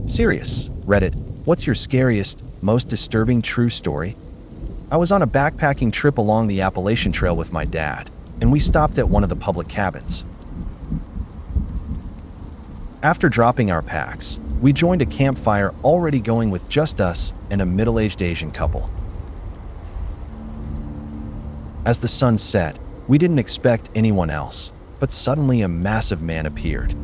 Serious. Reddit, what's your scariest, most disturbing true story? I was on a backpacking trip along the Appalachian Trail with my dad, and we stopped at one of the public cabins. After dropping our packs, we joined a campfire already going with just us and a middle-aged Asian couple. As the sun set, we didn't expect anyone else, but suddenly a massive man appeared.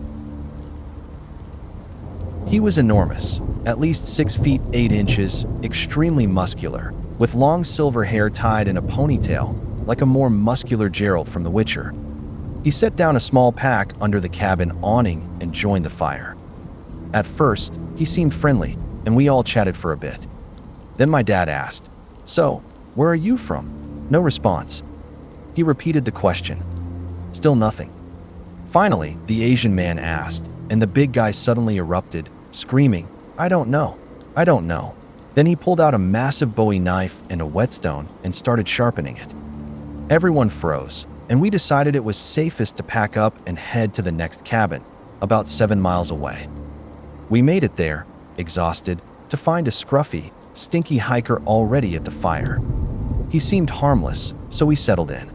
He was enormous, at least 6 feet 8 inches, extremely muscular, with long silver hair tied in a ponytail, like a more muscular Geralt from The Witcher. He set down a small pack under the cabin awning and joined the fire. At first, he seemed friendly, and we all chatted for a bit. Then my dad asked, "So, where are you from?" No response. He repeated the question. Still nothing. Finally, the Asian man asked, and the big guy suddenly erupted, screaming, "I don't know. I don't know." Then he pulled out a massive Bowie knife and a whetstone and started sharpening it. Everyone froze, and we decided it was safest to pack up and head to the next cabin, about 7 miles away. We made it there, exhausted, to find a scruffy, stinky hiker already at the fire. He seemed harmless, so we settled in.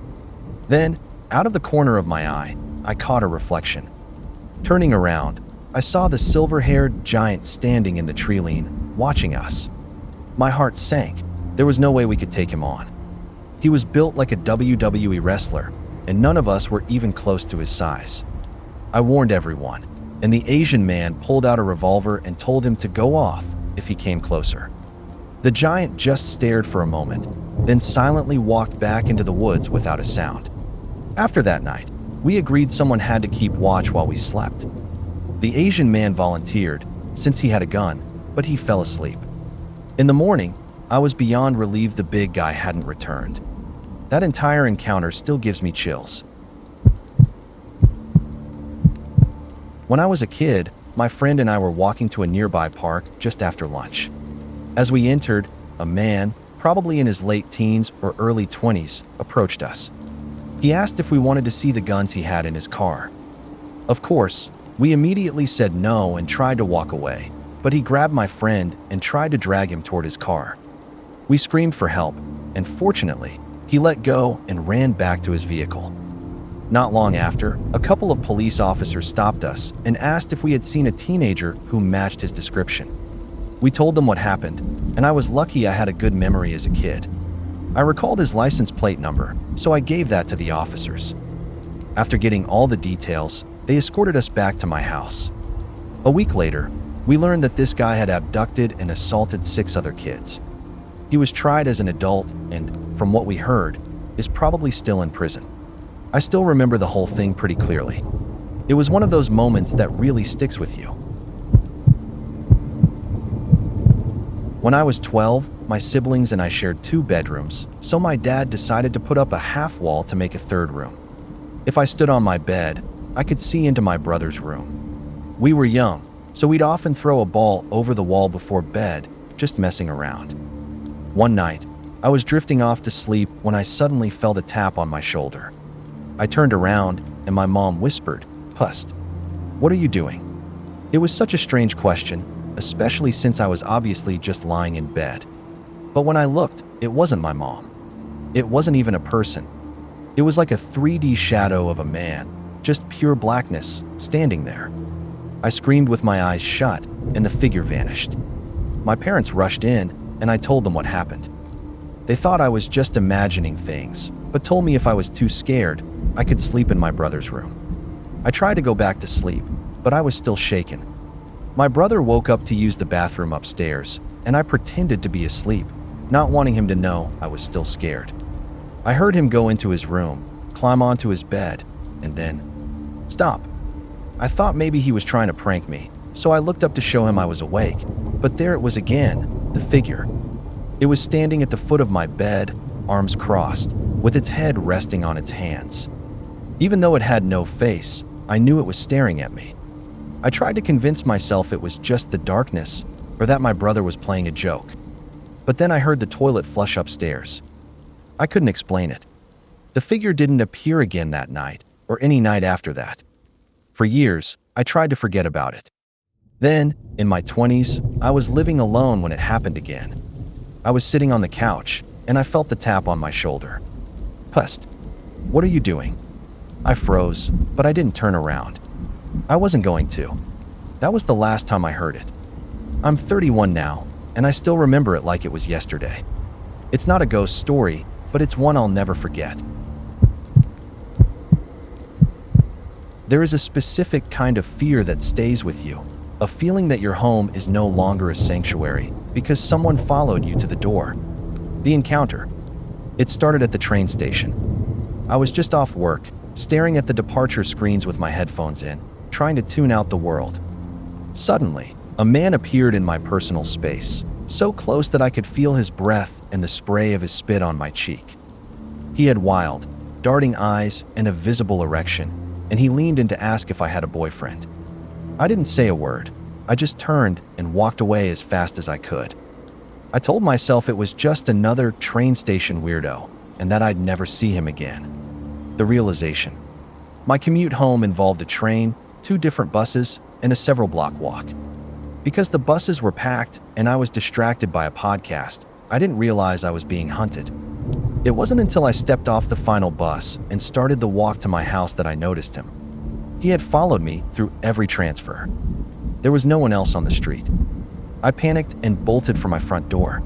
Then, out of the corner of my eye, I caught a reflection. Turning around, I saw the silver-haired giant standing in the tree line, watching us. My heart sank. There was no way we could take him on. He was built like a WWE wrestler, and none of us were even close to his size. I warned everyone, and the Asian man pulled out a revolver and told him to go off if he came closer. The giant just stared for a moment, then silently walked back into the woods without a sound. After that night, we agreed someone had to keep watch while we slept. The Asian man volunteered, since he had a gun, but he fell asleep. In the morning, I was beyond relieved the big guy hadn't returned. That entire encounter still gives me chills. When I was a kid, my friend and I were walking to a nearby park just after lunch. As we entered, a man, probably in his late teens or early 20s, approached us. He asked if we wanted to see the guns he had in his car. Of course, we immediately said no and tried to walk away, but he grabbed my friend and tried to drag him toward his car. We screamed for help, and fortunately, he let go and ran back to his vehicle. Not long after, a couple of police officers stopped us and asked if we had seen a teenager who matched his description. We told them what happened, and I was lucky I had a good memory as a kid. I recalled his license plate number, so I gave that to the officers. After getting all the details, they escorted us back to my house. A week later, we learned that this guy had abducted and assaulted 6 other kids. He was tried as an adult and, from what we heard, is probably still in prison. I still remember the whole thing pretty clearly. It was one of those moments that really sticks with you. When I was 12, my siblings and I shared 2 bedrooms, so my dad decided to put up a half wall to make a 3rd room. If I stood on my bed, I could see into my brother's room. We were young, so we'd often throw a ball over the wall before bed, just messing around. One night, I was drifting off to sleep when I suddenly felt a tap on my shoulder. I turned around, and my mom whispered, "Pust, what are you doing?" It was such a strange question, especially since I was obviously just lying in bed. But when I looked, it wasn't my mom. It wasn't even a person. It was like a 3D shadow of a man, just pure blackness, standing there. I screamed with my eyes shut, and the figure vanished. My parents rushed in, and I told them what happened. They thought I was just imagining things, but told me if I was too scared, I could sleep in my brother's room. I tried to go back to sleep, but I was still shaken. My brother woke up to use the bathroom upstairs, and I pretended to be asleep, not wanting him to know I was still scared. I heard him go into his room, climb onto his bed, and then stop. I thought maybe he was trying to prank me, so I looked up to show him I was awake, but there it was again, the figure. It was standing at the foot of my bed, arms crossed, with its head resting on its hands. Even though it had no face, I knew it was staring at me. I tried to convince myself it was just the darkness, or that my brother was playing a joke. But then I heard the toilet flush upstairs. I couldn't explain it. The figure didn't appear again that night, or any night after that. For years, I tried to forget about it. Then, in my 20s, I was living alone when it happened again. I was sitting on the couch, and I felt the tap on my shoulder. "Pust, what are you doing?" I froze, but I didn't turn around. I wasn't going to. That was the last time I heard it. I'm 31 now, and I still remember it like it was yesterday. It's not a ghost story, but it's one I'll never forget. There is a specific kind of fear that stays with you, a feeling that your home is no longer a sanctuary because someone followed you to the door. The encounter. It started at the train station. I was just off work, staring at the departure screens with my headphones in, trying to tune out the world. Suddenly, a man appeared in my personal space, so close that I could feel his breath and the spray of his spit on my cheek. He had wild, darting eyes and a visible erection, and he leaned in to ask if I had a boyfriend. I didn't say a word. I just turned and walked away as fast as I could. I told myself it was just another train station weirdo, and that I'd never see him again. The realization. My commute home involved a train, 2 different buses, and a several block walk. Because the buses were packed and I was distracted by a podcast, I didn't realize I was being hunted. It wasn't until I stepped off the final bus and started the walk to my house that I noticed him. He had followed me through every transfer. There was no one else on the street. I panicked and bolted for my front door.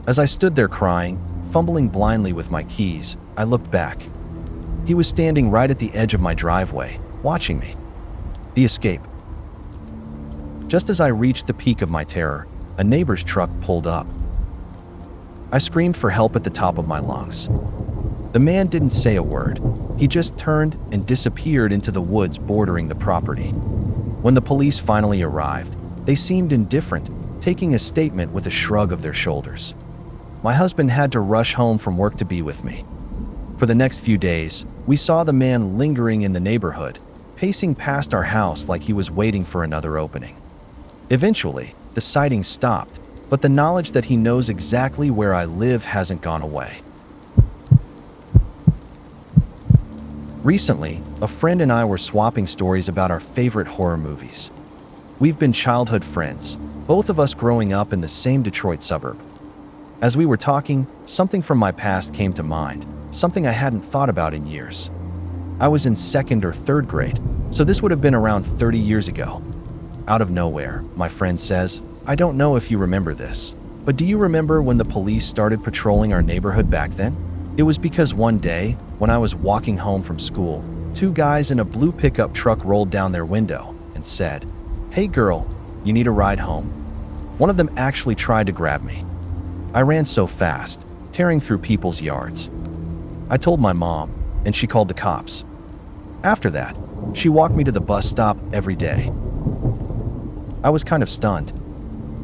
As I stood there crying, fumbling blindly with my keys, I looked back. He was standing right at the edge of my driveway, watching me. The escape. Just as I reached the peak of my terror, a neighbor's truck pulled up. I screamed for help at the top of my lungs. The man didn't say a word. He just turned and disappeared into the woods bordering the property. When the police finally arrived, they seemed indifferent, taking a statement with a shrug of their shoulders. My husband had to rush home from work to be with me. For the next few days, we saw the man lingering in the neighborhood, pacing past our house like he was waiting for another opening. Eventually, the sighting stopped, but the knowledge that he knows exactly where I live hasn't gone away. Recently, a friend and I were swapping stories about our favorite horror movies. We've been childhood friends, both of us growing up in the same Detroit suburb. As we were talking, something from my past came to mind, something I hadn't thought about in years. I was in 2nd or 3rd grade, so this would have been around 30 years ago. Out of nowhere, my friend says, "I don't know if you remember this, but do you remember when the police started patrolling our neighborhood back then?" It was because one day, when I was walking home from school, 2 guys in a blue pickup truck rolled down their window and said, "Hey girl, you need a ride home?" One of them actually tried to grab me. I ran so fast, tearing through people's yards. I told my mom, and she called the cops. After that, she walked me to the bus stop every day. I was kind of stunned.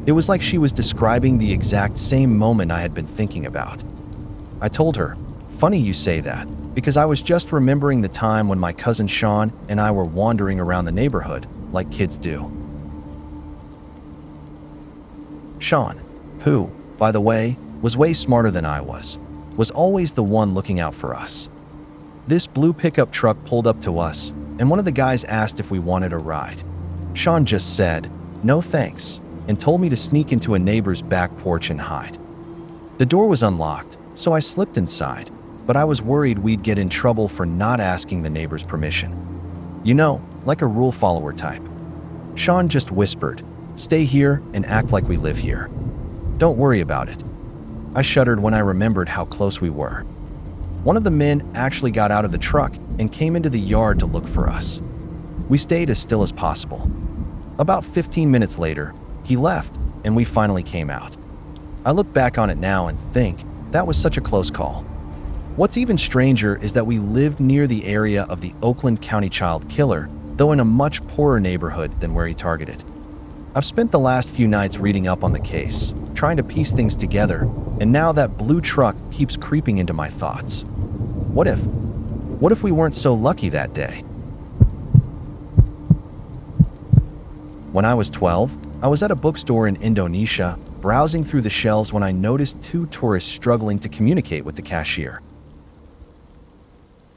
It was like she was describing the exact same moment I had been thinking about. I told her, "Funny you say that, because I was just remembering the time when my cousin Sean and I were wandering around the neighborhood, like kids do." Sean, who, by the way, was way smarter than I was always the one looking out for us. This blue pickup truck pulled up to us, and one of the guys asked if we wanted a ride. Sean just said, "No thanks," and told me to sneak into a neighbor's back porch and hide. The door was unlocked, so I slipped inside, but I was worried we'd get in trouble for not asking the neighbor's permission. You know, like a rule follower type. Sean just whispered, "Stay here and act like we live here. Don't worry about it." I shuddered when I remembered how close we were. One of the men actually got out of the truck and came into the yard to look for us. We stayed as still as possible. About 15 minutes later, he left, and we finally came out. I look back on it now and think, that was such a close call. What's even stranger is that we lived near the area of the Oakland County child killer, though in a much poorer neighborhood than where he targeted. I've spent the last few nights reading up on the case, trying to piece things together, and now that blue truck keeps creeping into my thoughts. What if we weren't so lucky that day? When I was 12, I was at a bookstore in Indonesia, browsing through the shelves when I noticed 2 tourists struggling to communicate with the cashier.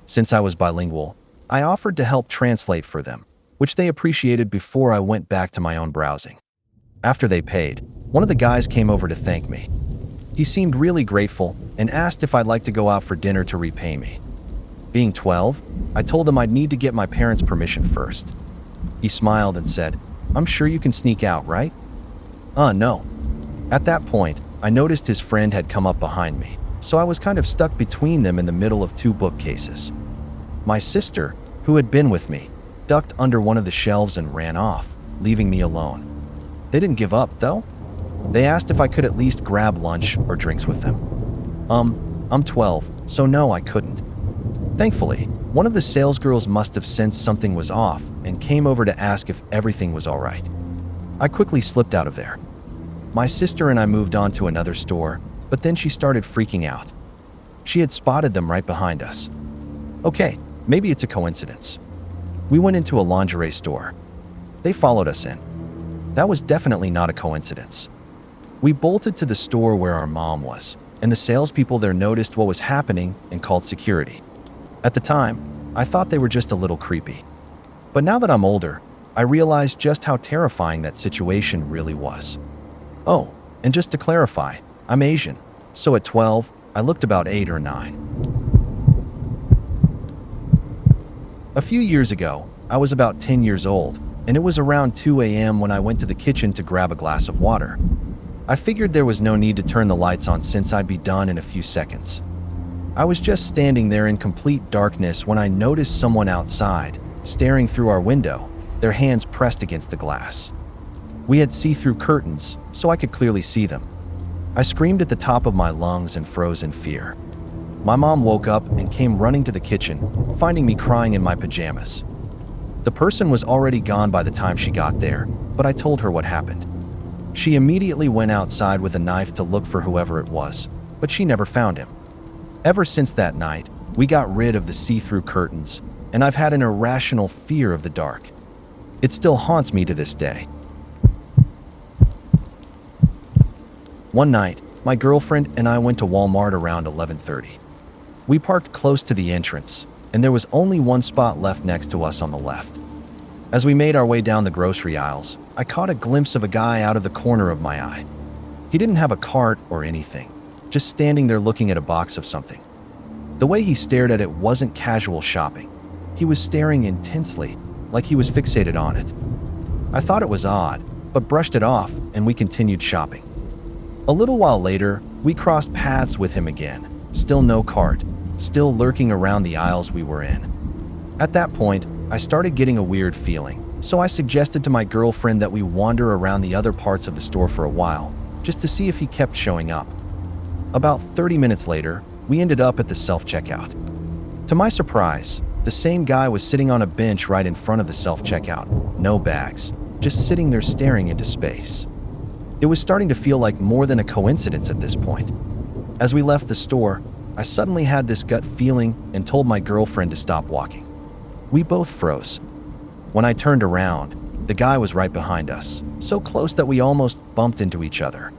Since I was bilingual, I offered to help translate for them, which they appreciated before I went back to my own browsing. After they paid, one of the guys came over to thank me. He seemed really grateful and asked if I'd like to go out for dinner to repay me. Being 12, I told him I'd need to get my parents' permission first. He smiled and said, "I'm sure you can sneak out, right?" No. At that point, I noticed his friend had come up behind me, so I was kind of stuck between them in the middle of two bookcases. My sister, who had been with me, ducked under one of the shelves and ran off, leaving me alone. They didn't give up, though. They asked if I could at least grab lunch or drinks with them. I'm 12, so no, I couldn't. Thankfully, one of the salesgirls must have sensed something was off and came over to ask if everything was all right. I quickly slipped out of there. My sister and I moved on to another store, but then she started freaking out. She had spotted them right behind us. Okay, maybe it's a coincidence. We went into a lingerie store. They followed us in. That was definitely not a coincidence. We bolted to the store where our mom was, and the salespeople there noticed what was happening and called security. At the time, I thought they were just a little creepy. But now that I'm older, I realized just how terrifying that situation really was. Oh, and just to clarify, I'm Asian, so at 12, I looked about 8 or 9. A few years ago, I was about 10 years old, and it was around 2 a.m. when I went to the kitchen to grab a glass of water. I figured there was no need to turn the lights on since I'd be done in a few seconds. I was just standing there in complete darkness when I noticed someone outside, staring through our window, their hands pressed against the glass. We had see-through curtains, so I could clearly see them. I screamed at the top of my lungs and froze in fear. My mom woke up and came running to the kitchen, finding me crying in my pajamas. The person was already gone by the time she got there, but I told her what happened. She immediately went outside with a knife to look for whoever it was, but she never found him. Ever since that night, we got rid of the see-through curtains, and I've had an irrational fear of the dark. It still haunts me to this day. One night, my girlfriend and I went to Walmart around 11:30. We parked close to the entrance, and there was only one spot left next to us on the left. As we made our way down the grocery aisles, I caught a glimpse of a guy out of the corner of my eye. He didn't have a cart or anything, just standing there looking at a box of something. The way he stared at it wasn't casual shopping. He was staring intensely, like he was fixated on it. I thought it was odd, but brushed it off and we continued shopping. A little while later, we crossed paths with him again. Still no cart, still lurking around the aisles we were in. At that point, I started getting a weird feeling, so I suggested to my girlfriend that we wander around the other parts of the store for a while, just to see if he kept showing up. About 30 minutes later, we ended up at the self-checkout. To my surprise, the same guy was sitting on a bench right in front of the self-checkout, no bags, just sitting there staring into space. It was starting to feel like more than a coincidence at this point. As we left the store, I suddenly had this gut feeling and told my girlfriend to stop walking. We both froze. When I turned around, the guy was right behind us, so close that we almost bumped into each other.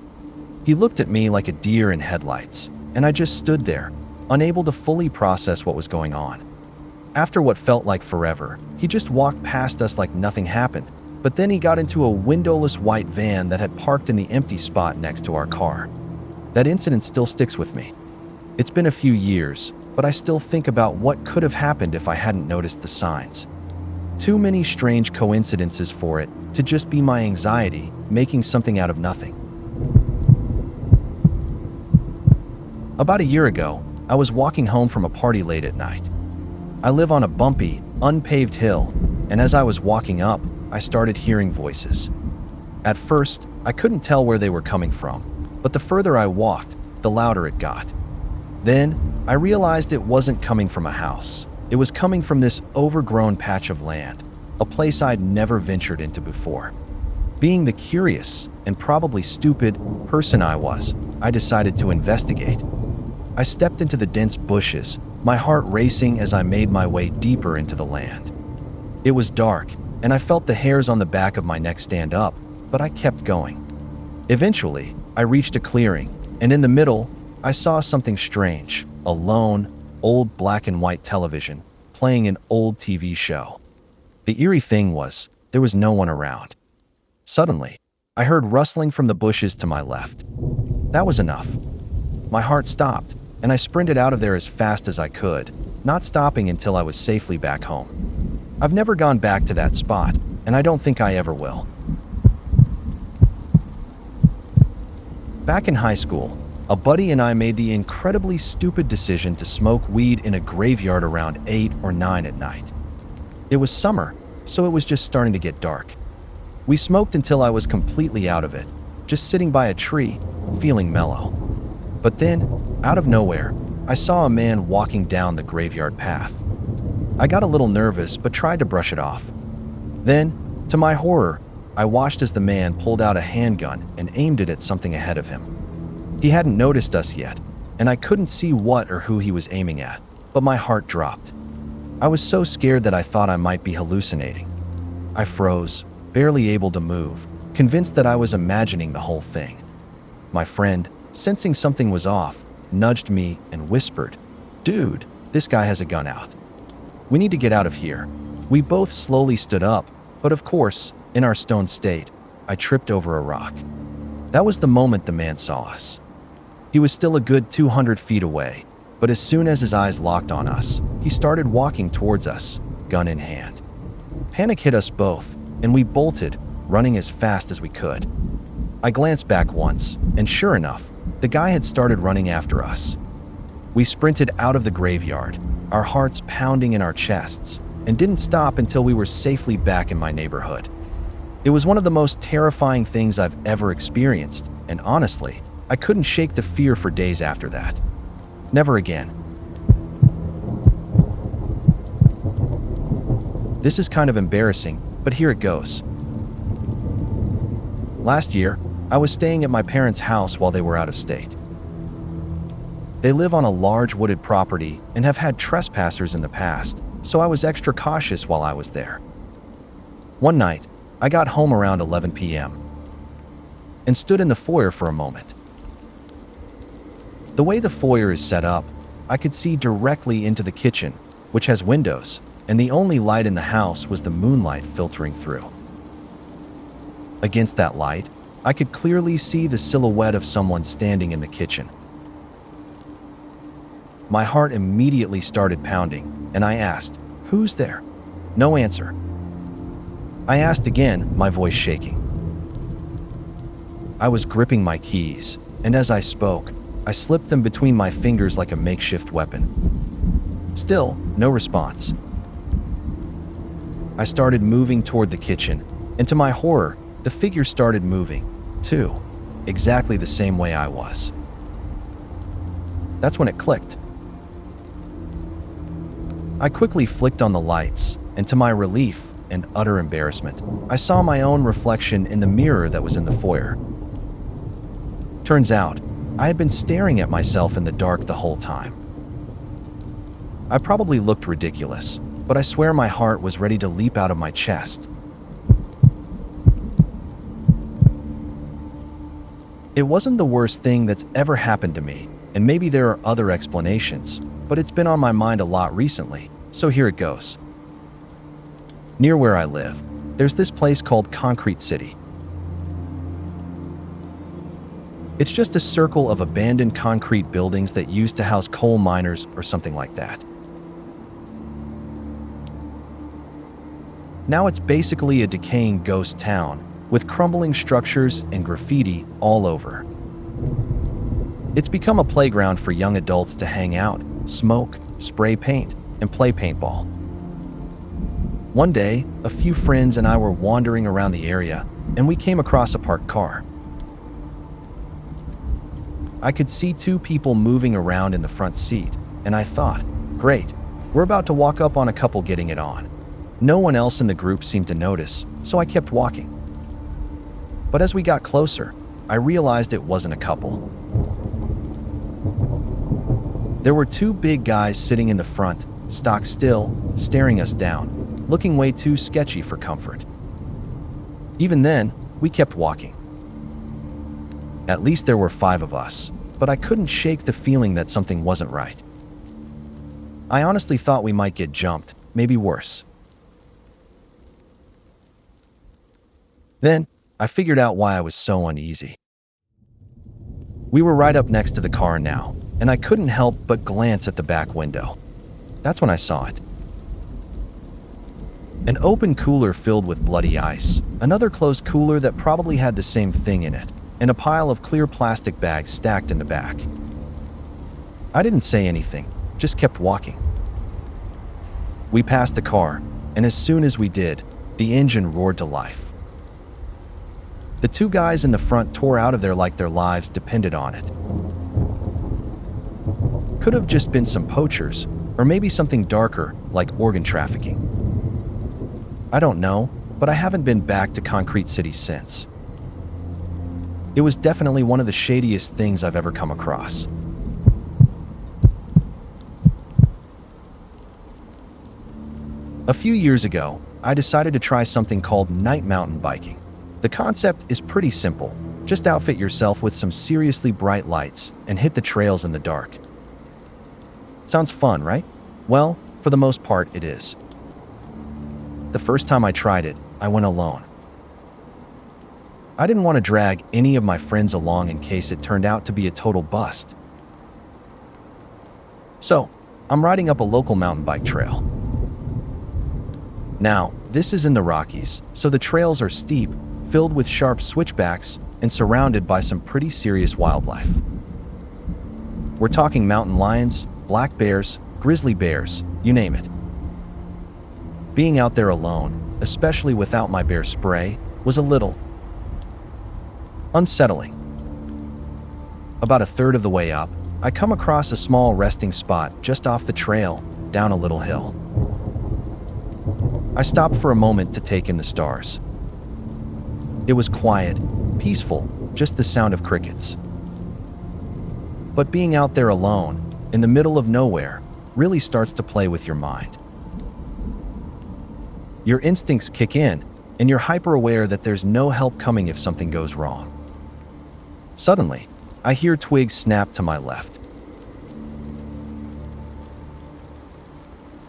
He looked at me like a deer in headlights, and I just stood there, unable to fully process what was going on. After what felt like forever, he just walked past us like nothing happened, but then he got into a windowless white van that had parked in the empty spot next to our car. That incident still sticks with me. It's been a few years, but I still think about what could have happened if I hadn't noticed the signs. Too many strange coincidences for it to just be my anxiety making something out of nothing. About a year ago, I was walking home from a party late at night. I live on a bumpy, unpaved hill, and as I was walking up, I started hearing voices. At first, I couldn't tell where they were coming from, but the further I walked, the louder it got. Then, I realized it wasn't coming from a house. It was coming from this overgrown patch of land, a place I'd never ventured into before. Being the curious, and probably stupid, person I was, I decided to investigate. I stepped into the dense bushes, my heart racing as I made my way deeper into the land. It was dark, and I felt the hairs on the back of my neck stand up, but I kept going. Eventually, I reached a clearing, and in the middle, I saw something strange, a lone, old black and white television, playing an old TV show. The eerie thing was, there was no one around. Suddenly, I heard rustling from the bushes to my left. That was enough. My heart stopped, and I sprinted out of there as fast as I could, not stopping until I was safely back home. I've never gone back to that spot, and I don't think I ever will. Back in high school, a buddy and I made the incredibly stupid decision to smoke weed in a graveyard around 8 or 9 at night. It was summer, so it was just starting to get dark. We smoked until I was completely out of it, just sitting by a tree, feeling mellow. But then, out of nowhere, I saw a man walking down the graveyard path. I got a little nervous but tried to brush it off. Then, to my horror, I watched as the man pulled out a handgun and aimed it at something ahead of him. He hadn't noticed us yet, and I couldn't see what or who he was aiming at, but my heart dropped. I was so scared that I thought I might be hallucinating. I froze, barely able to move, convinced that I was imagining the whole thing. My friend, sensing something was off, nudged me and whispered, "Dude, this guy has a gun out. We need to get out of here." We both slowly stood up, but of course, in our stoned state, I tripped over a rock. That was the moment the man saw us. He was still a good 200 feet away, but as soon as his eyes locked on us, he started walking towards us, gun in hand. Panic hit us both, and we bolted, running as fast as we could. I glanced back once, and sure enough, the guy had started running after us. We sprinted out of the graveyard, our hearts pounding in our chests, and didn't stop until we were safely back in my neighborhood. It was one of the most terrifying things I've ever experienced, and honestly, I couldn't shake the fear for days after that. Never again. This is kind of embarrassing, but here it goes. Last year, I was staying at my parents' house while they were out of state. They live on a large wooded property and have had trespassers in the past, so I was extra cautious while I was there. One night, I got home around 11 p.m. and stood in the foyer for a moment. The way the foyer is set up, I could see directly into the kitchen, which has windows, and the only light in the house was the moonlight filtering through. Against that light, I could clearly see the silhouette of someone standing in the kitchen. My heart immediately started pounding, and I asked, "Who's there?" No answer. I asked again, my voice shaking. I was gripping my keys, and as I spoke, I slipped them between my fingers like a makeshift weapon. Still, no response. I started moving toward the kitchen, and to my horror, the figure started moving, too, exactly the same way I was. That's when it clicked. I quickly flicked on the lights, and to my relief and utter embarrassment, I saw my own reflection in the mirror that was in the foyer. Turns out, I had been staring at myself in the dark the whole time. I probably looked ridiculous, but I swear my heart was ready to leap out of my chest. It wasn't the worst thing that's ever happened to me, and maybe there are other explanations, but it's been on my mind a lot recently, so here it goes. Near where I live, there's this place called Concrete City. It's just a circle of abandoned concrete buildings that used to house coal miners or something like that. Now it's basically a decaying ghost town with crumbling structures and graffiti all over. It's become a playground for young adults to hang out, smoke, spray paint, and play paintball. One day, a few friends and I were wandering around the area, and we came across a parked car. I could see two people moving around in the front seat, and I thought, great, we're about to walk up on a couple getting it on. No one else in the group seemed to notice, so I kept walking. But as we got closer, I realized it wasn't a couple. There were two big guys sitting in the front, stock still, staring us down, looking way too sketchy for comfort. Even then, we kept walking. At least there were 5 of us, but I couldn't shake the feeling that something wasn't right. I honestly thought we might get jumped, maybe worse. Then, I figured out why I was so uneasy. We were right up next to the car now, and I couldn't help but glance at the back window. That's when I saw it. An open cooler filled with bloody ice, another closed cooler that probably had the same thing in it, and a pile of clear plastic bags stacked in the back. I didn't say anything, just kept walking. We passed the car, and as soon as we did, the engine roared to life. The two guys in the front tore out of there like their lives depended on it. Could have just been some poachers, or maybe something darker, like organ trafficking. I don't know, but I haven't been back to Concrete City since. It was definitely one of the shadiest things I've ever come across. A few years ago, I decided to try something called night mountain biking. The concept is pretty simple. Just outfit yourself with some seriously bright lights and hit the trails in the dark. Sounds fun, right? Well, for the most part, it is. The first time I tried it, I went alone. I didn't want to drag any of my friends along in case it turned out to be a total bust. So, I'm riding up a local mountain bike trail. Now, this is in the Rockies, so the trails are steep, filled with sharp switchbacks, and surrounded by some pretty serious wildlife. We're talking mountain lions, black bears, grizzly bears, you name it. Being out there alone, especially without my bear spray, was a little unsettling. About a third of the way up, I come across a small resting spot just off the trail, down a little hill. I stopped for a moment to take in the stars. It was quiet, peaceful, just the sound of crickets. But being out there alone, in the middle of nowhere, really starts to play with your mind. Your instincts kick in, and you're hyper-aware that there's no help coming if something goes wrong. Suddenly, I hear twigs snap to my left.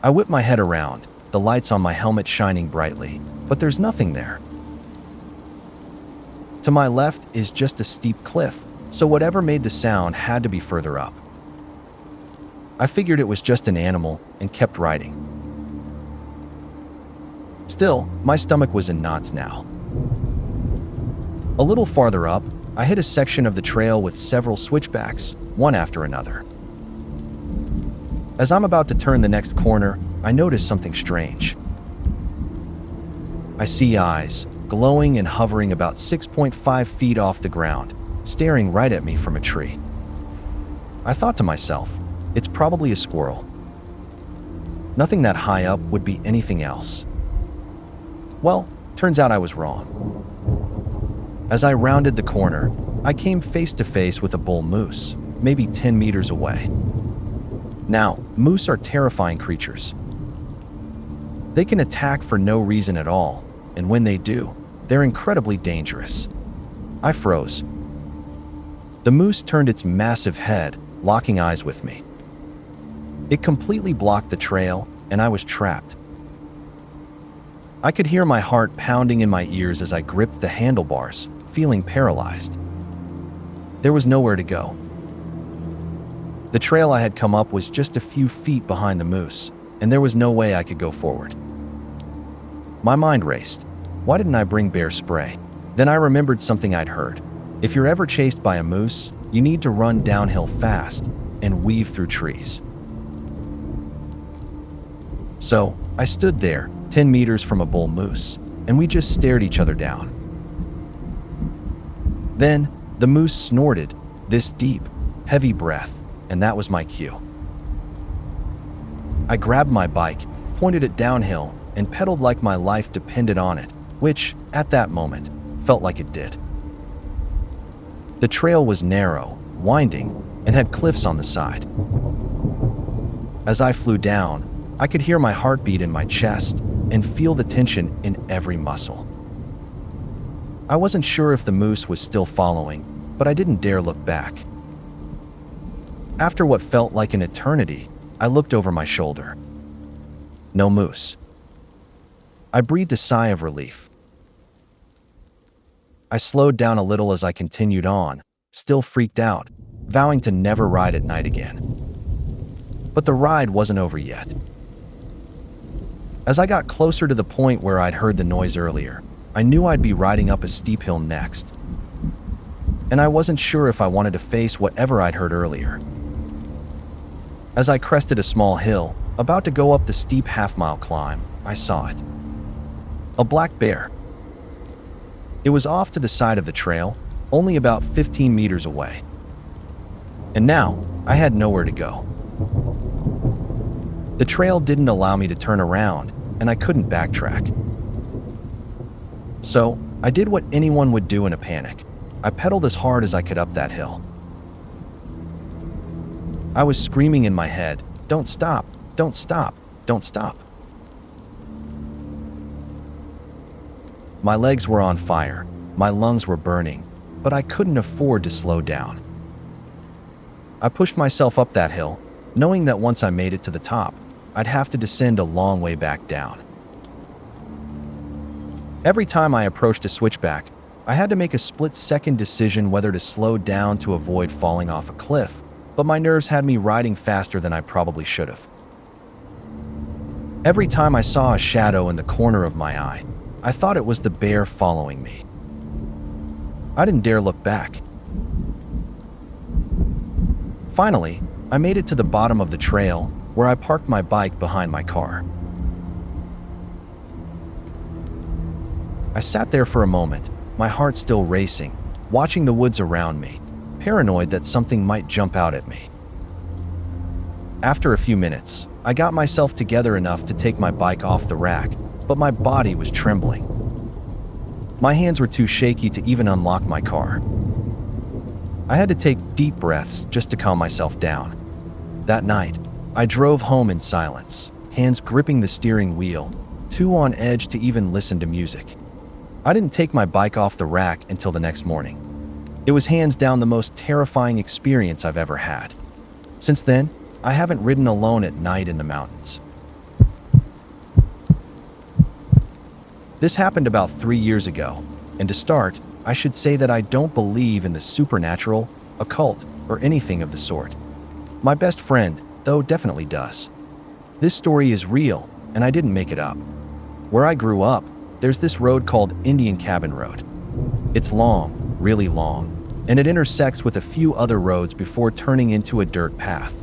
I whip my head around, the lights on my helmet shining brightly, but there's nothing there. To my left is just a steep cliff, so whatever made the sound had to be further up. I figured it was just an animal and kept riding. Still, my stomach was in knots now. A little farther up, I hit a section of the trail with several switchbacks, one after another. As I'm about to turn the next corner, I notice something strange. I see eyes, glowing and hovering about 6.5 feet off the ground, staring right at me from a tree. I thought to myself, it's probably a squirrel. Nothing that high up would be anything else. Well, turns out I was wrong. As I rounded the corner, I came face to face with a bull moose, maybe 10 meters away. Now, moose are terrifying creatures. They can attack for no reason at all, and when they do, they're incredibly dangerous. I froze. The moose turned its massive head, locking eyes with me. It completely blocked the trail, and I was trapped. I could hear my heart pounding in my ears as I gripped the handlebars, feeling paralyzed. There was nowhere to go. The trail I had come up was just a few feet behind the moose, and there was no way I could go forward. My mind raced. Why didn't I bring bear spray? Then I remembered something I'd heard. If you're ever chased by a moose, you need to run downhill fast and weave through trees. So, I stood there, 10 meters from a bull moose, and we just stared each other down. Then, the moose snorted, this deep, heavy breath, and that was my cue. I grabbed my bike, pointed it downhill, and pedaled like my life depended on it, which, at that moment, felt like it did. The trail was narrow, winding, and had cliffs on the side. As I flew down, I could hear my heartbeat in my chest and feel the tension in every muscle. I wasn't sure if the moose was still following, but I didn't dare look back. After what felt like an eternity, I looked over my shoulder. No moose. I breathed a sigh of relief. I slowed down a little as I continued on, still freaked out, vowing to never ride at night again. But the ride wasn't over yet. As I got closer to the point where I'd heard the noise earlier, I knew I'd be riding up a steep hill next. And I wasn't sure if I wanted to face whatever I'd heard earlier. As I crested a small hill, about to go up the steep half-mile climb, I saw it. A black bear. It was off to the side of the trail, only about 15 meters away. And now, I had nowhere to go. The trail didn't allow me to turn around, and I couldn't backtrack. So, I did what anyone would do in a panic. I pedaled as hard as I could up that hill. I was screaming in my head, "Don't stop, don't stop, don't stop." My legs were on fire, my lungs were burning, but I couldn't afford to slow down. I pushed myself up that hill, knowing that once I made it to the top, I'd have to descend a long way back down. Every time I approached a switchback, I had to make a split-second decision whether to slow down to avoid falling off a cliff, but my nerves had me riding faster than I probably should have. Every time I saw a shadow in the corner of my eye, I thought it was the bear following me. I didn't dare look back. Finally, I made it to the bottom of the trail, where I parked my bike behind my car. I sat there for a moment, my heart still racing, watching the woods around me, paranoid that something might jump out at me. After a few minutes, I got myself together enough to take my bike off the rack, but my body was trembling. My hands were too shaky to even unlock my car. I had to take deep breaths just to calm myself down. That night, I drove home in silence, hands gripping the steering wheel, too on edge to even listen to music. I didn't take my bike off the rack until the next morning. It was hands down the most terrifying experience I've ever had. Since then, I haven't ridden alone at night in the mountains. This happened about 3 years ago, and to start, I should say that I don't believe in the supernatural, occult, or anything of the sort. My best friend, though, definitely does. This story is real, and I didn't make it up. Where I grew up, there's this road called Indian Cabin Road. It's long, really long, and it intersects with a few other roads before turning into a dirt path.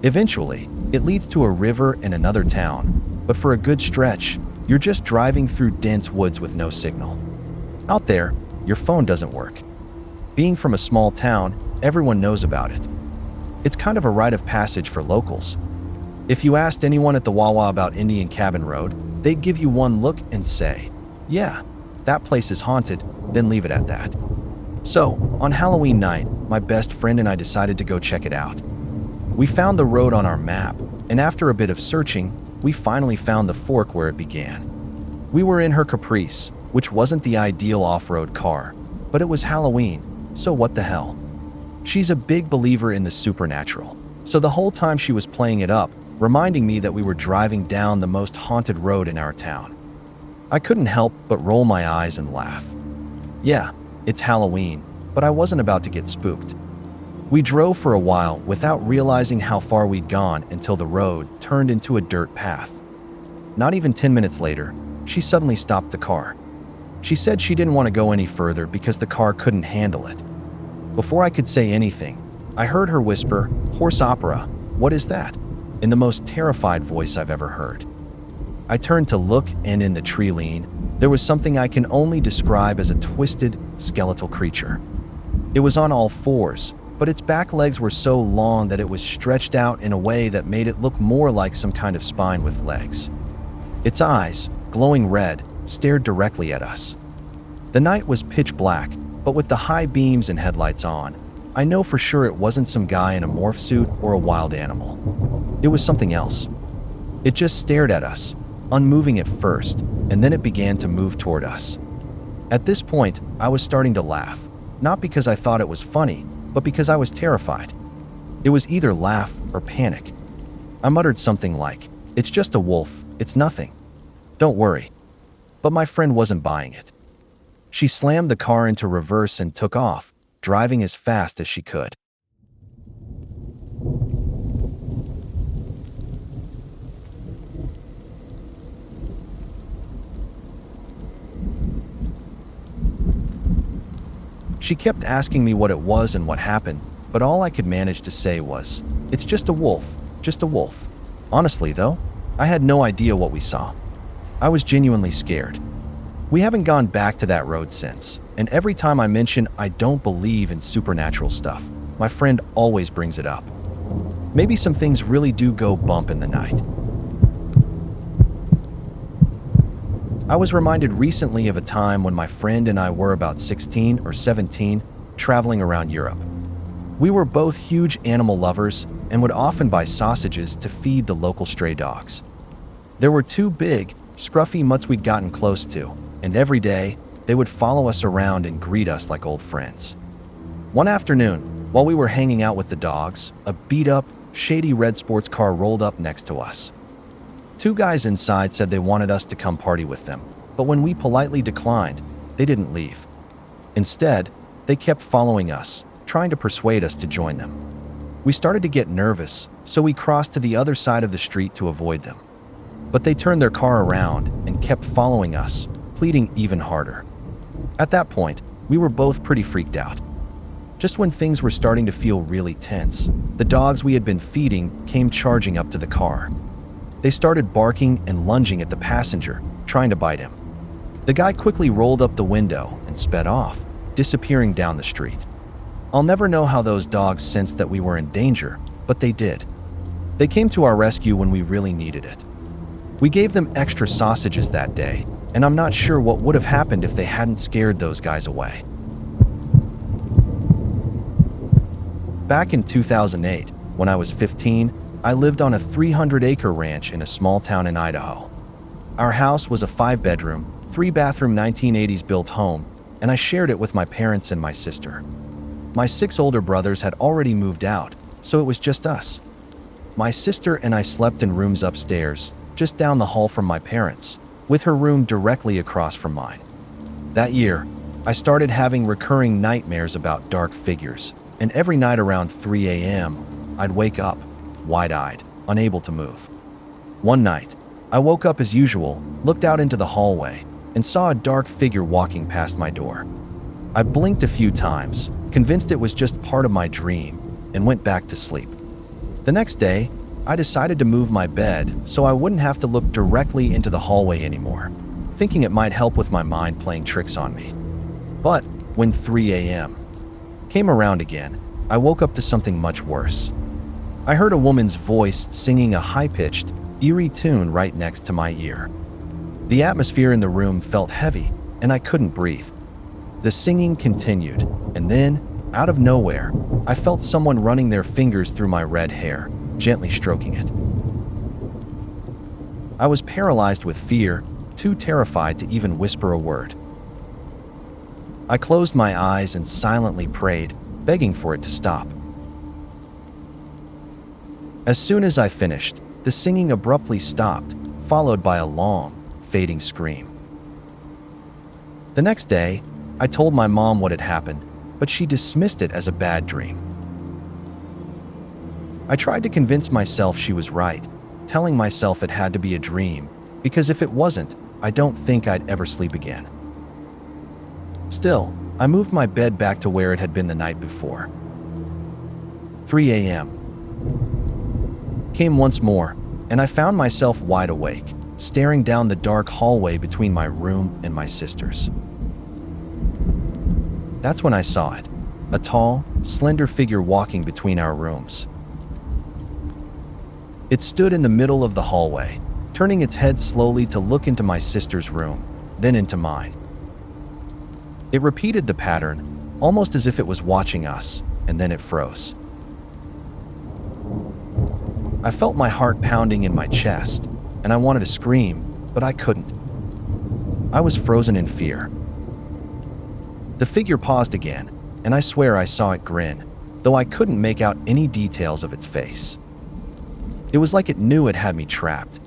Eventually, it leads to a river and another town, but for a good stretch, you're just driving through dense woods with no signal. Out there, your phone doesn't work. Being from a small town, everyone knows about it. It's kind of a rite of passage for locals. If you asked anyone at the Wawa about Indian Cabin Road, they'd give you one look and say, "Yeah, that place is haunted," then leave it at that. So, on Halloween night, my best friend and I decided to go check it out. We found the road on our map, and after a bit of searching, we finally found the fork where it began. We were in her Caprice, which wasn't the ideal off-road car, but it was Halloween, so what the hell? She's a big believer in the supernatural, so the whole time she was playing it up, reminding me that we were driving down the most haunted road in our town. I couldn't help but roll my eyes and laugh. Yeah, it's Halloween, but I wasn't about to get spooked. We drove for a while without realizing how far we'd gone until the road turned into a dirt path. Not even 10 minutes later, she suddenly stopped the car. She said she didn't want to go any further because the car couldn't handle it. Before I could say anything, I heard her whisper, "Horse opera, what is that?" in the most terrified voice I've ever heard. I turned to look, and in the tree lean, there was something I can only describe as a twisted, skeletal creature. It was on all fours, but its back legs were so long that it was stretched out in a way that made it look more like some kind of spine with legs. Its eyes, glowing red, stared directly at us. The night was pitch black, but with the high beams and headlights on, I know for sure it wasn't some guy in a morph suit or a wild animal. It was something else. It just stared at us, unmoving at first, and then it began to move toward us. At this point, I was starting to laugh, not because I thought it was funny, but because I was terrified. It was either laugh or panic. I muttered something like, "It's just a wolf, it's nothing. Don't worry." But my friend wasn't buying it. She slammed the car into reverse and took off, driving as fast as she could. She kept asking me what it was and what happened, but all I could manage to say was, "It's just a wolf, just a wolf." Honestly, though, I had no idea what we saw. I was genuinely scared. We haven't gone back to that road since, and every time I mention I don't believe in supernatural stuff, my friend always brings it up. Maybe some things really do go bump in the night. I was reminded recently of a time when my friend and I were about 16 or 17, traveling around Europe. We were both huge animal lovers and would often buy sausages to feed the local stray dogs. There were two big, scruffy mutts we'd gotten close to, and every day, they would follow us around and greet us like old friends. One afternoon, while we were hanging out with the dogs, a beat-up, shady red sports car rolled up next to us. Two guys inside said they wanted us to come party with them, but when we politely declined, they didn't leave. Instead, they kept following us, trying to persuade us to join them. We started to get nervous, so we crossed to the other side of the street to avoid them. But they turned their car around and kept following us, pleading even harder. At that point, we were both pretty freaked out. Just when things were starting to feel really tense, the dogs we had been feeding came charging up to the car. They started barking and lunging at the passenger, trying to bite him. The guy quickly rolled up the window and sped off, disappearing down the street. I'll never know how those dogs sensed that we were in danger, but they did. They came to our rescue when we really needed it. We gave them extra sausages that day, and I'm not sure what would have happened if they hadn't scared those guys away. Back in 2008, when I was 15, I lived on a 300-acre ranch in a small town in Idaho. Our house was a 5-bedroom, 3-bathroom 1980s built home, and I shared it with my parents and my sister. My 6 older brothers had already moved out, so it was just us. My sister and I slept in rooms upstairs, just down the hall from my parents, with her room directly across from mine. That year, I started having recurring nightmares about dark figures, and every night around 3 a.m., I'd wake up, wide-eyed, unable to move. One night, I woke up as usual, looked out into the hallway, and saw a dark figure walking past my door. I blinked a few times, convinced it was just part of my dream, and went back to sleep. The next day, I decided to move my bed so I wouldn't have to look directly into the hallway anymore, thinking it might help with my mind playing tricks on me. But when 3 a.m. came around again, I woke up to something much worse. I heard a woman's voice singing a high-pitched, eerie tune right next to my ear. The atmosphere in the room felt heavy, and I couldn't breathe. The singing continued, and then, out of nowhere, I felt someone running their fingers through my red hair, gently stroking it. I was paralyzed with fear, too terrified to even whisper a word. I closed my eyes and silently prayed, begging for it to stop. As soon as I finished, the singing abruptly stopped, followed by a long, fading scream. The next day, I told my mom what had happened, but she dismissed it as a bad dream. I tried to convince myself she was right, telling myself it had to be a dream, because if it wasn't, I don't think I'd ever sleep again. Still, I moved my bed back to where it had been the night before. 3 a.m. came once more, and I found myself wide awake, staring down the dark hallway between my room and my sister's. That's when I saw it, a tall, slender figure walking between our rooms. It stood in the middle of the hallway, turning its head slowly to look into my sister's room, then into mine. It repeated the pattern, almost as if it was watching us, and then it froze. I felt my heart pounding in my chest, and I wanted to scream, but I couldn't. I was frozen in fear. The figure paused again, and I swear I saw it grin, though I couldn't make out any details of its face. It was like it knew it had me trapped.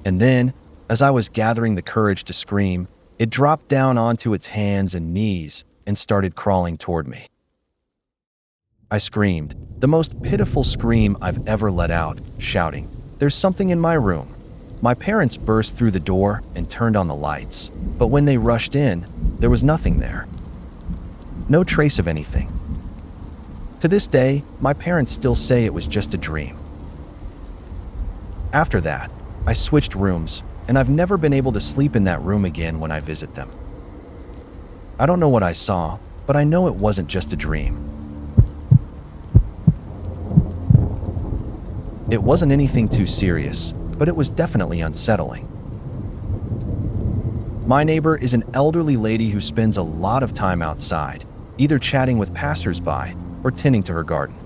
And then, as I was gathering the courage to scream, It dropped down onto its hands and knees and started crawling toward me. I screamed, the most pitiful scream I've ever let out, shouting, "There's something in my room." My parents burst through the door and turned on the lights, but when they rushed in, there was nothing there. No trace of anything. To this day, my parents still say it was just a dream. After that, I switched rooms, and I've never been able to sleep in that room again when I visit them. I don't know what I saw, but I know it wasn't just a dream. It wasn't anything too serious, but it was definitely unsettling. My neighbor is an elderly lady who spends a lot of time outside, either chatting with passersby or tending to her garden.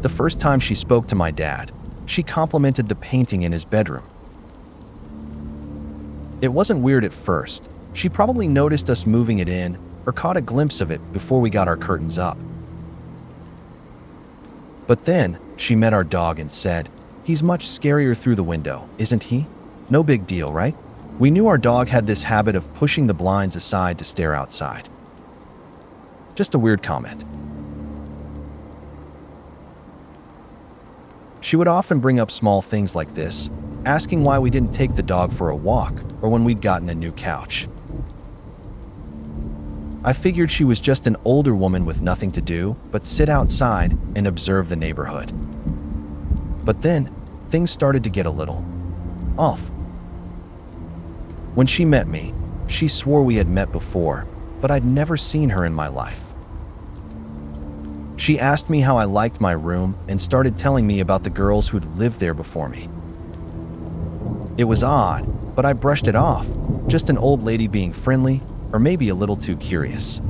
The first time she spoke to my dad, she complimented the painting in his bedroom. It wasn't weird at first. She probably noticed us moving it in or caught a glimpse of it before we got our curtains up. But then she met our dog and said, "He's much scarier through the window, isn't he? No big deal, right?" We knew our dog had this habit of pushing the blinds aside to stare outside. Just a weird comment. She would often bring up small things like this, asking why we didn't take the dog for a walk or when we'd gotten a new couch. I figured she was just an older woman with nothing to do but sit outside and observe the neighborhood. But then, things started to get a little off. When she met me, she swore we had met before, but I'd never seen her in my life. She asked me how I liked my room and started telling me about the girls who'd lived there before me. It was odd, but I brushed it off, just an old lady being friendly or maybe a little too curious.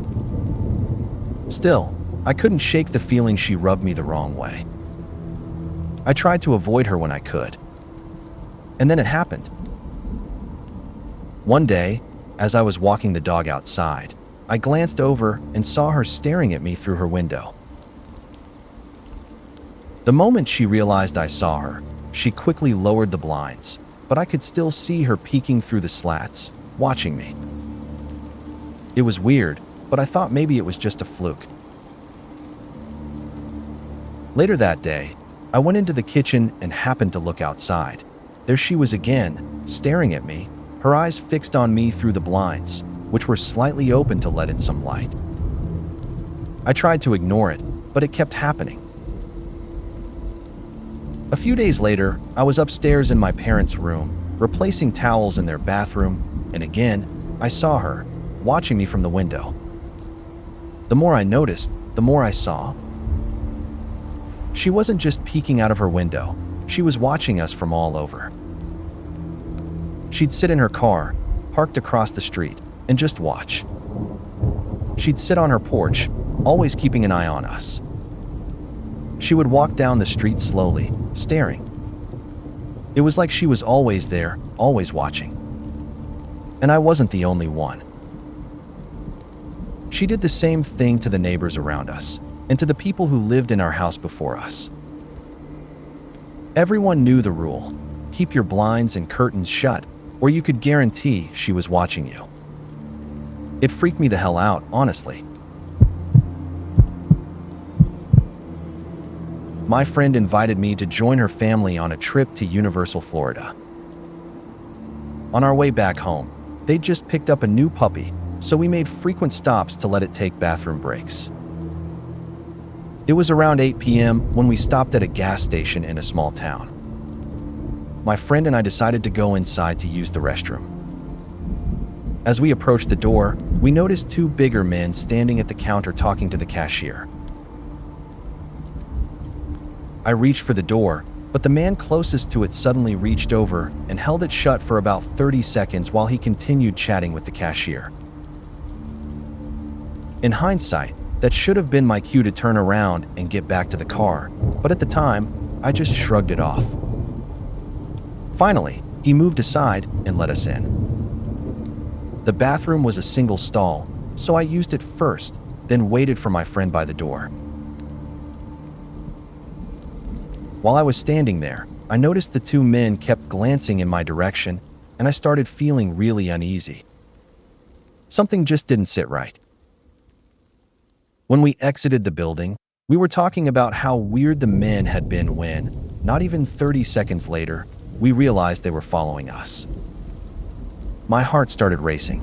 Still, I couldn't shake the feeling she rubbed me the wrong way. I tried to avoid her when I could. And then it happened. One day, as I was walking the dog outside, I glanced over and saw her staring at me through her window. The moment she realized I saw her, she quickly lowered the blinds, but I could still see her peeking through the slats, watching me. It was weird, but I thought maybe it was just a fluke. Later that day, I went into the kitchen and happened to look outside. There she was again, staring at me, her eyes fixed on me through the blinds, which were slightly open to let in some light. I tried to ignore it, but it kept happening. A few days later, I was upstairs in my parents' room, replacing towels in their bathroom, and again, I saw her, watching me from the window. The more I noticed, the more I saw. She wasn't just peeking out of her window, she was watching us from all over. She'd sit in her car, parked across the street, and just watch. She'd sit on her porch, always keeping an eye on us. She would walk down the street slowly, staring. It was like she was always there, always watching. And I wasn't the only one. She did the same thing to the neighbors around us, and to the people who lived in our house before us. Everyone knew the rule: keep your blinds and curtains shut, or you could guarantee she was watching you. It freaked me the hell out, honestly. My friend invited me to join her family on a trip to Universal, Florida. On our way back home, they'd just picked up a new puppy, so we made frequent stops to let it take bathroom breaks. It was around 8 p.m. when we stopped at a gas station in a small town. My friend and I decided to go inside to use the restroom. As we approached the door, we noticed two bigger men standing at the counter talking to the cashier. I reached for the door, but the man closest to it suddenly reached over and held it shut for about 30 seconds while he continued chatting with the cashier. In hindsight, that should have been my cue to turn around and get back to the car, but at the time, I just shrugged it off. Finally, he moved aside and let us in. The bathroom was a single stall, so I used it first, then waited for my friend by the door. While I was standing there, I noticed the two men kept glancing in my direction, and I started feeling really uneasy. Something just didn't sit right. When we exited the building, we were talking about how weird the men had been when, not even 30 seconds later, we realized they were following us. My heart started racing.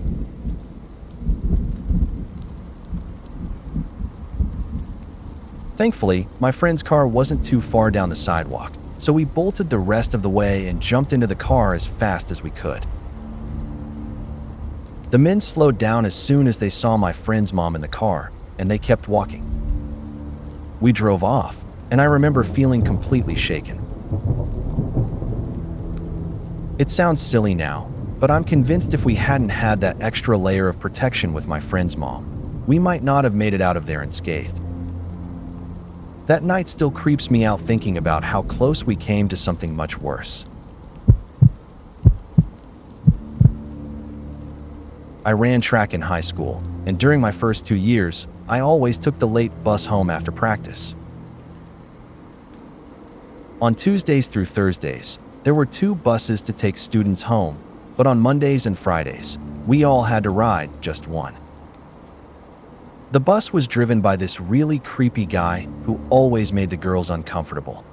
Thankfully, my friend's car wasn't too far down the sidewalk, so we bolted the rest of the way and jumped into the car as fast as we could. The men slowed down as soon as they saw my friend's mom in the car, and they kept walking. We drove off, and I remember feeling completely shaken. It sounds silly now, but I'm convinced if we hadn't had that extra layer of protection with my friend's mom, we might not have made it out of there unscathed. That night still creeps me out thinking about how close we came to something much worse. I ran track in high school, and during my first 2 years, I always took the late bus home after practice. On Tuesdays through Thursdays, there were 2 buses to take students home, but on Mondays and Fridays, we all had to ride just one. The bus was driven by this really creepy guy who always made the girls uncomfortable.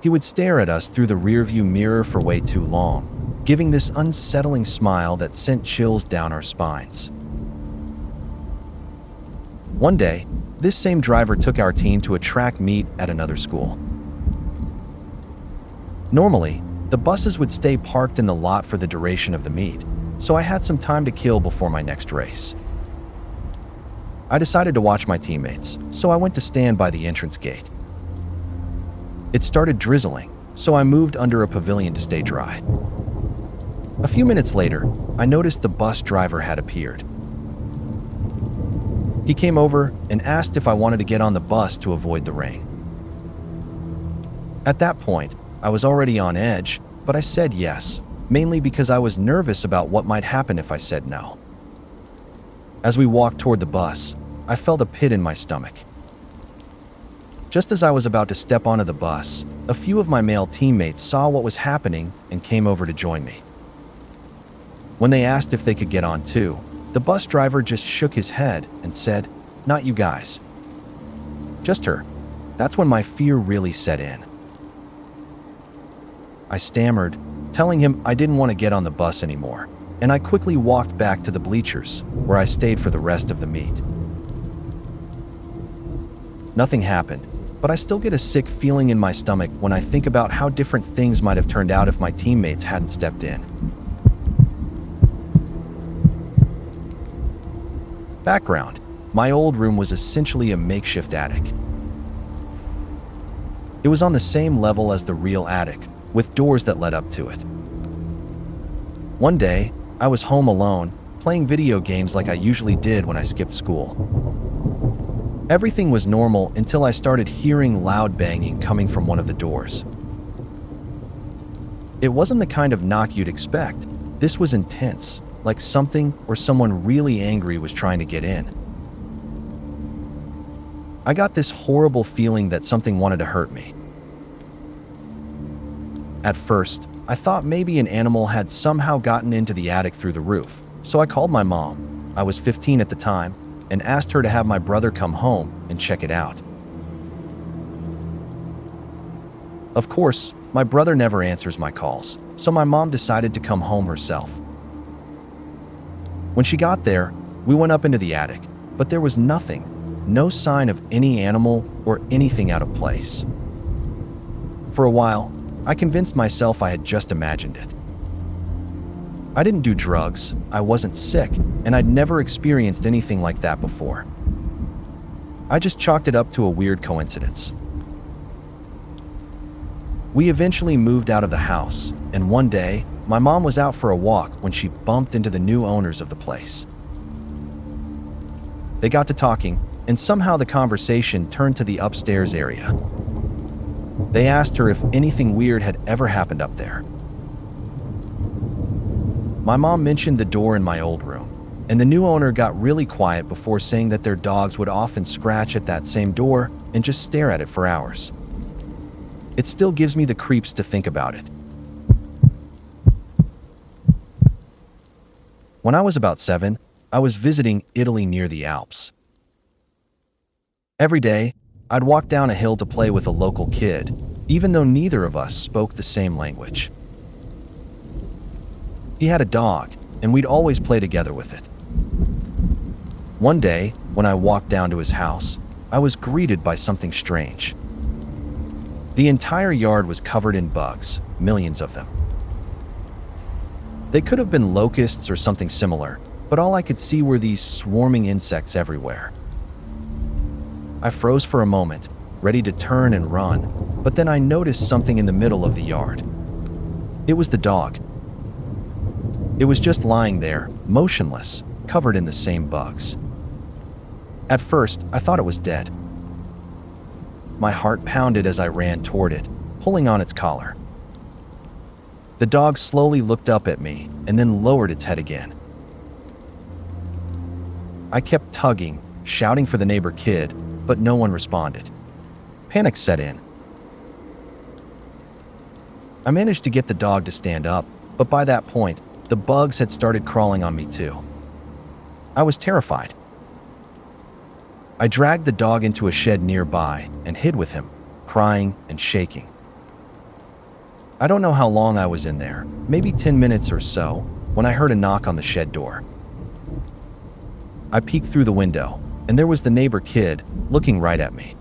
He would stare at us through the rearview mirror for way too long, giving this unsettling smile that sent chills down our spines. One day, this same driver took our team to a track meet at another school. Normally, the buses would stay parked in the lot for the duration of the meet, so I had some time to kill before my next race. I decided to watch my teammates, so I went to stand by the entrance gate. It started drizzling, so I moved under a pavilion to stay dry. A few minutes later, I noticed the bus driver had appeared. He came over and asked if I wanted to get on the bus to avoid the rain. At that point, I was already on edge, but I said yes, mainly because I was nervous about what might happen if I said no. As we walked toward the bus, I felt a pit in my stomach. Just as I was about to step onto the bus, a few of my male teammates saw what was happening and came over to join me. When they asked if they could get on too, the bus driver just shook his head and said, "Not you guys. Just her." That's when my fear really set in. I stammered, telling him I didn't want to get on the bus anymore, and I quickly walked back to the bleachers, where I stayed for the rest of the meet. Nothing happened, but I still get a sick feeling in my stomach when I think about how different things might have turned out if my teammates hadn't stepped in. Background: my old room was essentially a makeshift attic. It was on the same level as the real attic, with doors that led up to it. One day, I was home alone, playing video games like I usually did when I skipped school. Everything was normal until I started hearing loud banging coming from one of the doors. It wasn't the kind of knock you'd expect. This was intense, like something or someone really angry was trying to get in. I got this horrible feeling that something wanted to hurt me. At first, I thought maybe an animal had somehow gotten into the attic through the roof, so I called my mom, I was 15 at the time, and asked her to have my brother come home and check it out. Of course, my brother never answers my calls, so my mom decided to come home herself. When she got there, we went up into the attic, but there was nothing, no sign of any animal or anything out of place. For a while, I convinced myself I had just imagined it. I didn't do drugs, I wasn't sick, and I'd never experienced anything like that before. I just chalked it up to a weird coincidence. We eventually moved out of the house, and one day, my mom was out for a walk when she bumped into the new owners of the place. They got to talking, and somehow the conversation turned to the upstairs area. They asked her if anything weird had ever happened up there. My mom mentioned the door in my old room, and the new owner got really quiet before saying that their dogs would often scratch at that same door and just stare at it for hours. It still gives me the creeps to think about it. When I was about 7, I was visiting Italy near the Alps. Every day, I'd walk down a hill to play with a local kid, even though neither of us spoke the same language. He had a dog, and we'd always play together with it. One day, when I walked down to his house, I was greeted by something strange. The entire yard was covered in bugs, millions of them. They could have been locusts or something similar, but all I could see were these swarming insects everywhere. I froze for a moment, ready to turn and run, but then I noticed something in the middle of the yard. It was the dog. It was just lying there, motionless, covered in the same bugs. At first, I thought it was dead. My heart pounded as I ran toward it, pulling on its collar. The dog slowly looked up at me and then lowered its head again. I kept tugging, shouting for the neighbor kid, but no one responded. Panic set in. I managed to get the dog to stand up, but by that point, the bugs had started crawling on me too. I was terrified. I dragged the dog into a shed nearby and hid with him, crying and shaking. I don't know how long I was in there, maybe 10 minutes or so, when I heard a knock on the shed door. I peeked through the window, and there was the neighbor kid looking right at me.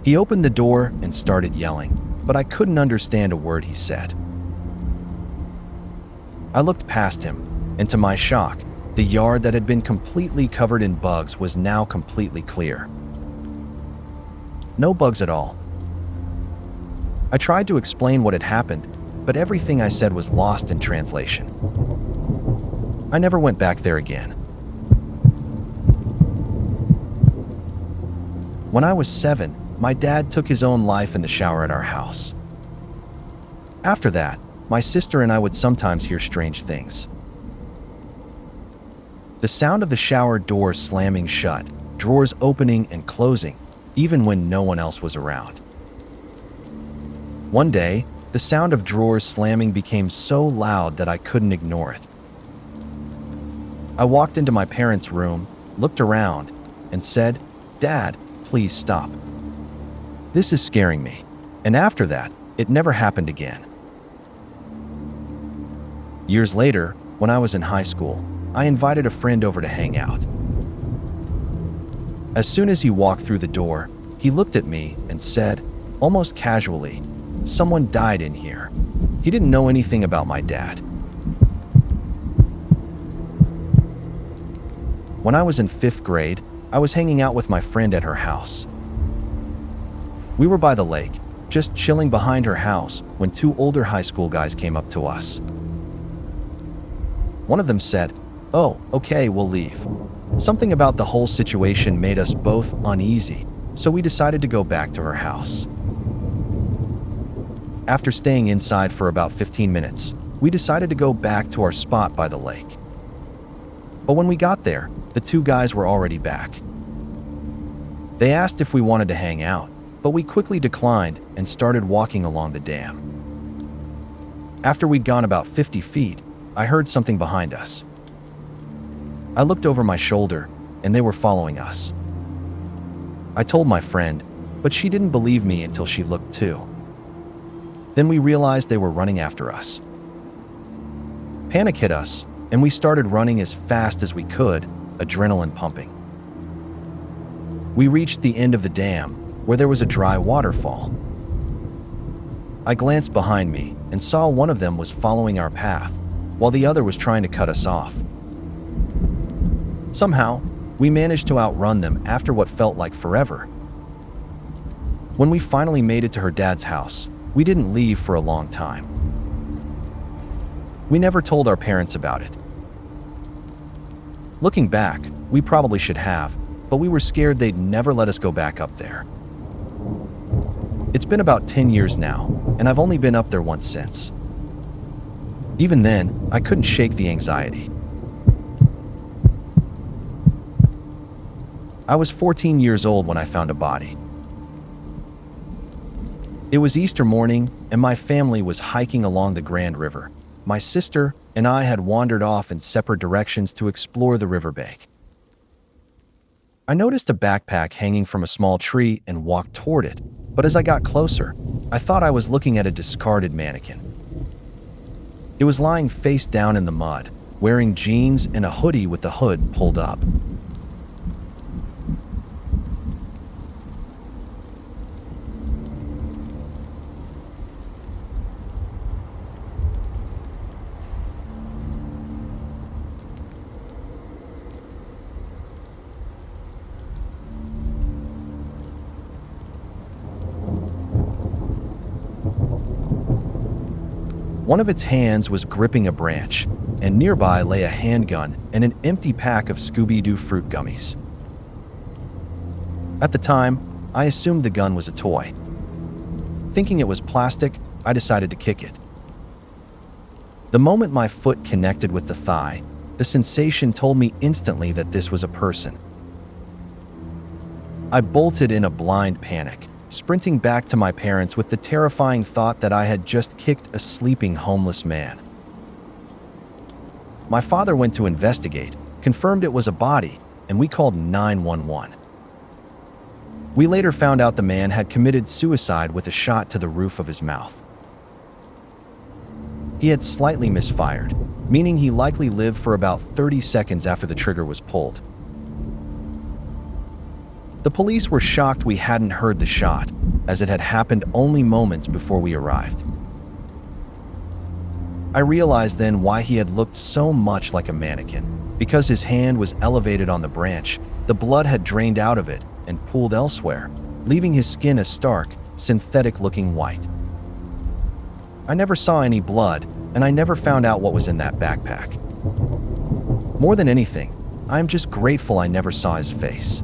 He opened the door and started yelling, but I couldn't understand a word he said. I looked past him, and to my shock, the yard that had been completely covered in bugs was now completely clear. No bugs at all. I tried to explain what had happened, but everything I said was lost in translation. I never went back there again. When I was 7, my dad took his own life in the shower at our house. After that, my sister and I would sometimes hear strange things. The sound of the shower door slamming shut, drawers opening and closing, even when no one else was around. One day, the sound of drawers slamming became so loud that I couldn't ignore it. I walked into my parents' room, looked around, and said, "Dad, please stop. This is scaring me." And after that, it never happened again. Years later, when I was in high school, I invited a friend over to hang out. As soon as he walked through the door, he looked at me and said, almost casually, "Someone died in here." He didn't know anything about my dad. When I was in 5th grade, I was hanging out with my friend at her house. We were by the lake, just chilling behind her house, when 2 older high school guys came up to us. One of them said, "Oh, okay, we'll leave." Something about the whole situation made us both uneasy, so we decided to go back to her house. After staying inside for about 15 minutes, we decided to go back to our spot by the lake. But when we got there, the 2 guys were already back. They asked if we wanted to hang out, but we quickly declined and started walking along the dam. After we'd gone about 50 feet, I heard something behind us. I looked over my shoulder, and they were following us. I told my friend, but she didn't believe me until she looked too. Then we realized they were running after us. Panic hit us, and we started running as fast as we could, adrenaline pumping. We reached the end of the dam, where there was a dry waterfall. I glanced behind me and saw one of them was following our path, while the other was trying to cut us off. Somehow, we managed to outrun them after what felt like forever. When we finally made it to her dad's house, we didn't leave for a long time. We never told our parents about it. Looking back, we probably should have, but we were scared they'd never let us go back up there. It's been about 10 years now, and I've only been up there once since. Even then, I couldn't shake the anxiety. I was 14 years old when I found a body. It was Easter morning, and my family was hiking along the Grand River. My sister, and I had wandered off in separate directions to explore the riverbank. I noticed a backpack hanging from a small tree and walked toward it, but as I got closer, I thought I was looking at a discarded mannequin. It was lying face down in the mud, wearing jeans and a hoodie with the hood pulled up. One of its hands was gripping a branch, and nearby lay a handgun and an empty pack of Scooby-Doo fruit gummies. At the time, I assumed the gun was a toy. Thinking it was plastic, I decided to kick it. The moment my foot connected with the thigh, the sensation told me instantly that this was a person. I bolted in a blind panic, sprinting back to my parents with the terrifying thought that I had just kicked a sleeping homeless man. My father went to investigate, confirmed it was a body, and we called 911. We later found out the man had committed suicide with a shot to the roof of his mouth. He had slightly misfired, meaning he likely lived for about 30 seconds after the trigger was pulled. The police were shocked we hadn't heard the shot, as it had happened only moments before we arrived. I realized then why he had looked so much like a mannequin. Because his hand was elevated on the branch, the blood had drained out of it and pooled elsewhere, leaving his skin a stark, synthetic-looking white. I never saw any blood, and I never found out what was in that backpack. More than anything, I am just grateful I never saw his face.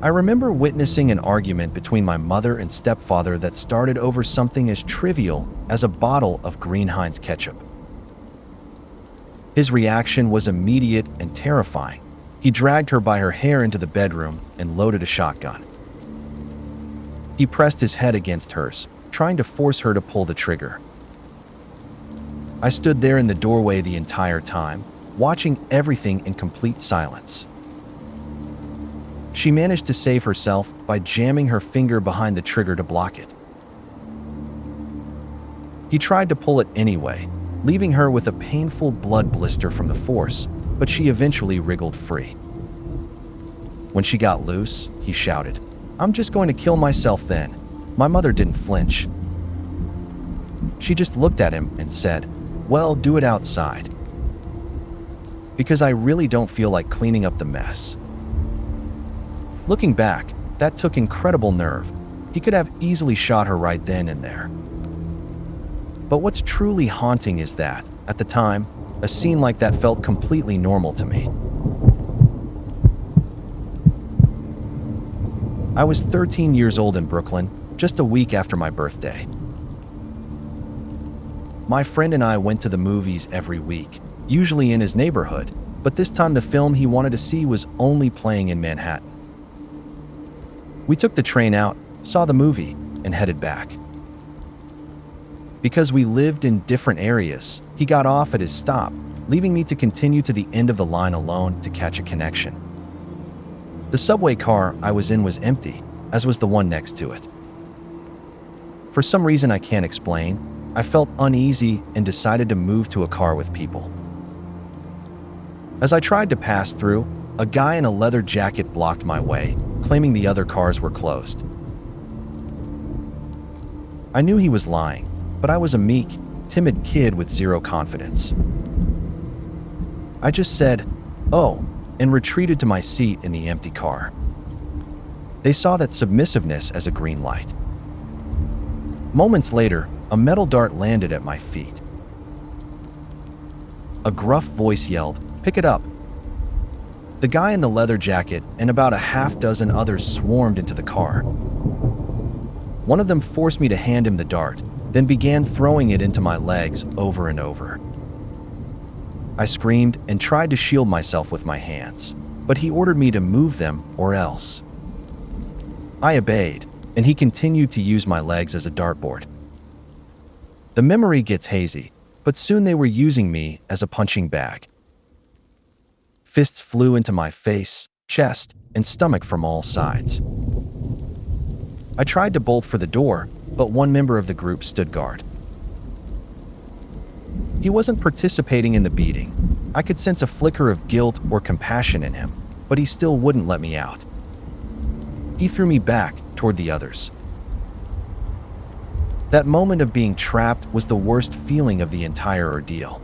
I remember witnessing an argument between my mother and stepfather that started over something as trivial as a bottle of green Heinz ketchup. His reaction was immediate and terrifying. He dragged her by her hair into the bedroom and loaded a shotgun. He pressed his head against hers, trying to force her to pull the trigger. I stood there in the doorway the entire time, watching everything in complete silence. She managed to save herself by jamming her finger behind the trigger to block it. He tried to pull it anyway, leaving her with a painful blood blister from the force, but she eventually wriggled free. When she got loose, he shouted, "I'm just going to kill myself then." My mother didn't flinch. She just looked at him and said, "Well, do it outside. Because I really don't feel like cleaning up the mess." Looking back, that took incredible nerve. He could have easily shot her right then and there. But what's truly haunting is that, at the time, a scene like that felt completely normal to me. I was 13 years old in Brooklyn, just a week after my birthday. My friend and I went to the movies every week, usually in his neighborhood, but this time the film he wanted to see was only playing in Manhattan. We took the train out, saw the movie, and headed back. Because we lived in different areas, he got off at his stop, leaving me to continue to the end of the line alone to catch a connection. The subway car I was in was empty, as was the one next to it. For some reason I can't explain, I felt uneasy and decided to move to a car with people. As I tried to pass through, a guy in a leather jacket blocked my way, claiming the other cars were closed. I knew he was lying, but I was a meek, timid kid with zero confidence. I just said, "Oh," and retreated to my seat in the empty car. They saw that submissiveness as a green light. Moments later, a metal dart landed at my feet. A gruff voice yelled, "Pick it up." The guy in the leather jacket and about a half dozen others swarmed into the car. One of them forced me to hand him the dart, then began throwing it into my legs over and over. I screamed and tried to shield myself with my hands, but he ordered me to move them or else. I obeyed, and he continued to use my legs as a dartboard. The memory gets hazy, but soon they were using me as a punching bag. Fists flew into my face, chest, and stomach from all sides. I tried to bolt for the door, but one member of the group stood guard. He wasn't participating in the beating. I could sense a flicker of guilt or compassion in him, but he still wouldn't let me out. He threw me back toward the others. That moment of being trapped was the worst feeling of the entire ordeal.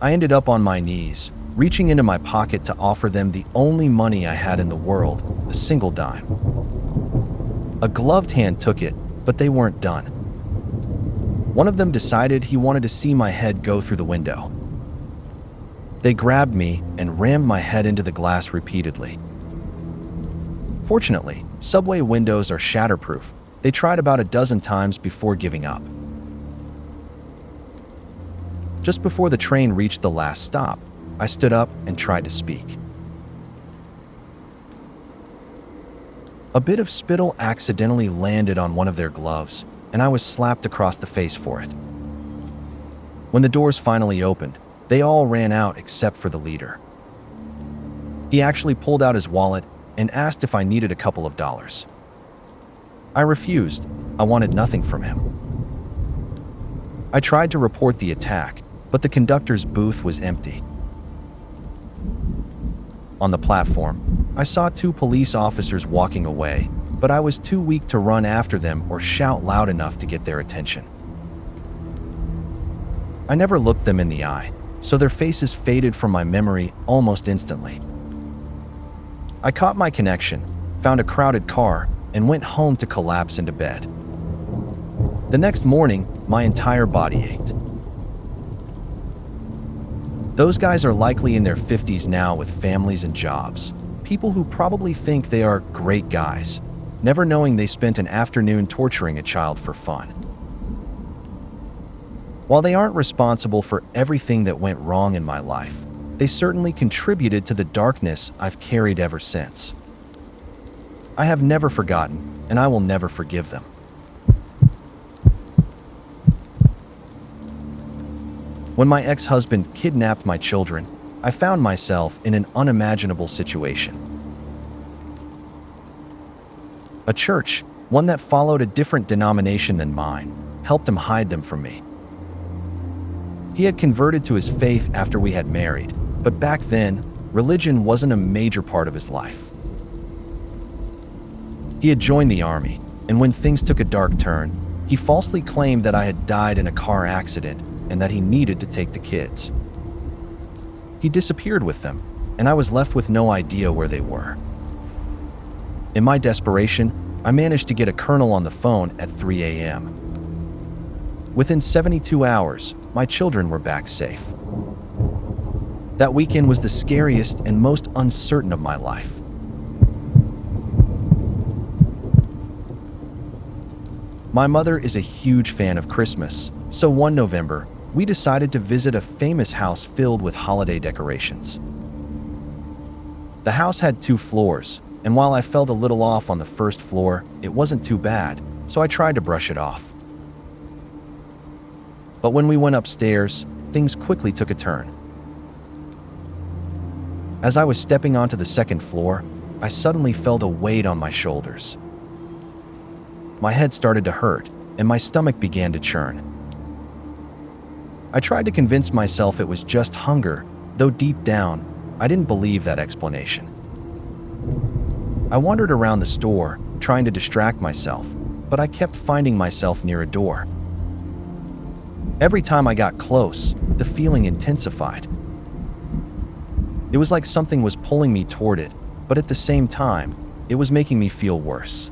I ended up on my knees, reaching into my pocket to offer them the only money I had in the world, a single dime. A gloved hand took it, but they weren't done. One of them decided he wanted to see my head go through the window. They grabbed me and rammed my head into the glass repeatedly. Fortunately, subway windows are shatterproof. They tried about a dozen times before giving up. Just before the train reached the last stop, I stood up and tried to speak. A bit of spittle accidentally landed on one of their gloves, and I was slapped across the face for it. When the doors finally opened, they all ran out except for the leader. He actually pulled out his wallet and asked if I needed a couple of dollars. I refused. I wanted nothing from him. I tried to report the attack, but the conductor's booth was empty. On the platform, I saw two police officers walking away, but I was too weak to run after them or shout loud enough to get their attention. I never looked them in the eye, so their faces faded from my memory almost instantly. I caught my connection, found a crowded car, and went home to collapse into bed. The next morning, my entire body ached. Those guys are likely in their 50s now with families and jobs. People who probably think they are great guys, never knowing they spent an afternoon torturing a child for fun. While they aren't responsible for everything that went wrong in my life, they certainly contributed to the darkness I've carried ever since. I have never forgotten, and I will never forgive them. When my ex-husband kidnapped my children, I found myself in an unimaginable situation. A church, one that followed a different denomination than mine, helped him hide them from me. He had converted to his faith after we had married, but back then, religion wasn't a major part of his life. He had joined the army, and when things took a dark turn, he falsely claimed that I had died in a car accident and that he needed to take the kids. He disappeared with them, and I was left with no idea where they were. In my desperation, I managed to get a colonel on the phone at 3 a.m. Within 72 hours, my children were back safe. That weekend was the scariest and most uncertain of my life. My mother is a huge fan of Christmas, so one November, we decided to visit a famous house filled with holiday decorations. The house had 2 floors, and while I felt a little off on the first floor, it wasn't too bad, so I tried to brush it off. But when we went upstairs, things quickly took a turn. As I was stepping onto the second floor, I suddenly felt a weight on my shoulders. My head started to hurt, and my stomach began to churn. I tried to convince myself it was just hunger, though deep down, I didn't believe that explanation. I wandered around the store, trying to distract myself, but I kept finding myself near a door. Every time I got close, the feeling intensified. It was like something was pulling me toward it, but at the same time, it was making me feel worse.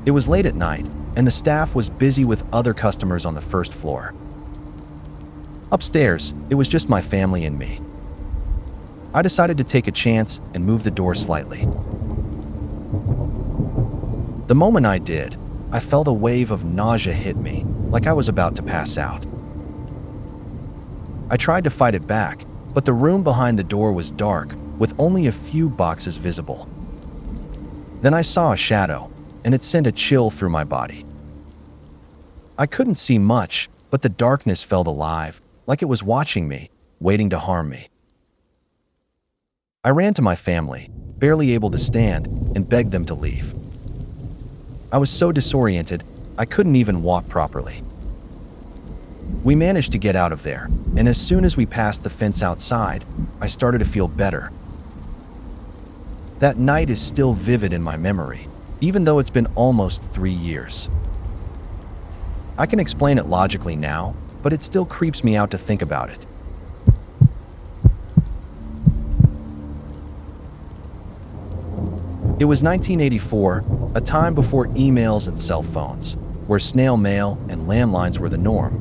It was late at night, and the staff was busy with other customers on the first floor. Upstairs, it was just my family and me. I decided to take a chance and move the door slightly. The moment I did, I felt a wave of nausea hit me, like I was about to pass out. I tried to fight it back, but the room behind the door was dark, with only a few boxes visible. Then I saw a shadow, and it sent a chill through my body. I couldn't see much, but the darkness felt alive, like it was watching me, waiting to harm me. I ran to my family, barely able to stand, and begged them to leave. I was so disoriented, I couldn't even walk properly. We managed to get out of there, and as soon as we passed the fence outside, I started to feel better. That night is still vivid in my memory, even though it's been almost 3 years. I can explain it logically now, but it still creeps me out to think about it. It was 1984, a time before emails and cell phones, where snail mail and landlines were the norm.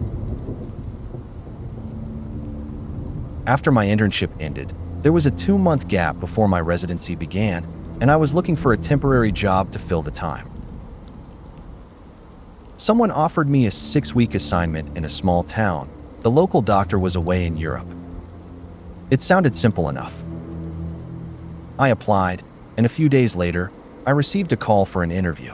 After my internship ended, there was a 2-month gap before my residency began, and I was looking for a temporary job to fill the time. Someone offered me a 6-week assignment in a small town. The local doctor was away in Europe. It sounded simple enough. I applied, and a few days later, I received a call for an interview.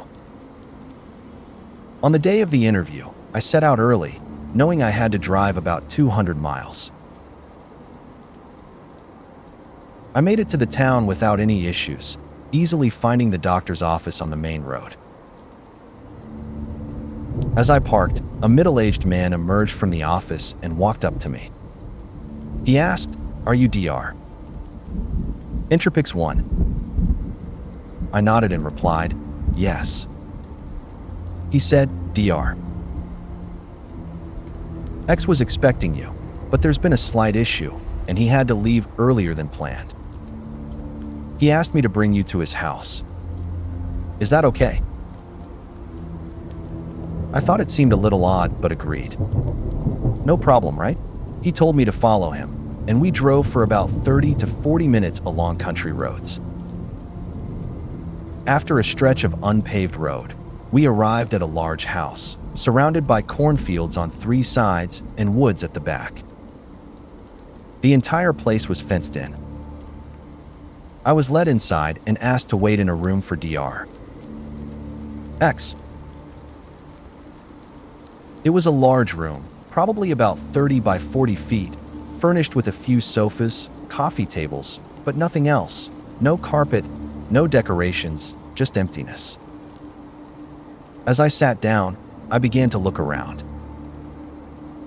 On the day of the interview, I set out early, knowing I had to drive about 200 miles. I made it to the town without any issues, easily finding the doctor's office on the main road. As I parked, a middle-aged man emerged from the office and walked up to me. He asked, "Are you Dr. Interpix 1?" I nodded and replied, "Yes." He said, "Dr. X was expecting you, but there's been a slight issue, and he had to leave earlier than planned. He asked me to bring you to his house. Is that okay?" I thought it seemed a little odd, but agreed. No problem, right? He told me to follow him, and we drove for about 30 to 40 minutes along country roads. After a stretch of unpaved road, we arrived at a large house, surrounded by cornfields on 3 sides and woods at the back. The entire place was fenced in. I was led inside and asked to wait in a room for Dr. X. It was a large room, probably about 30 by 40 feet, furnished with a few sofas, coffee tables, but nothing else. No carpet, no decorations, just emptiness. As I sat down, I began to look around.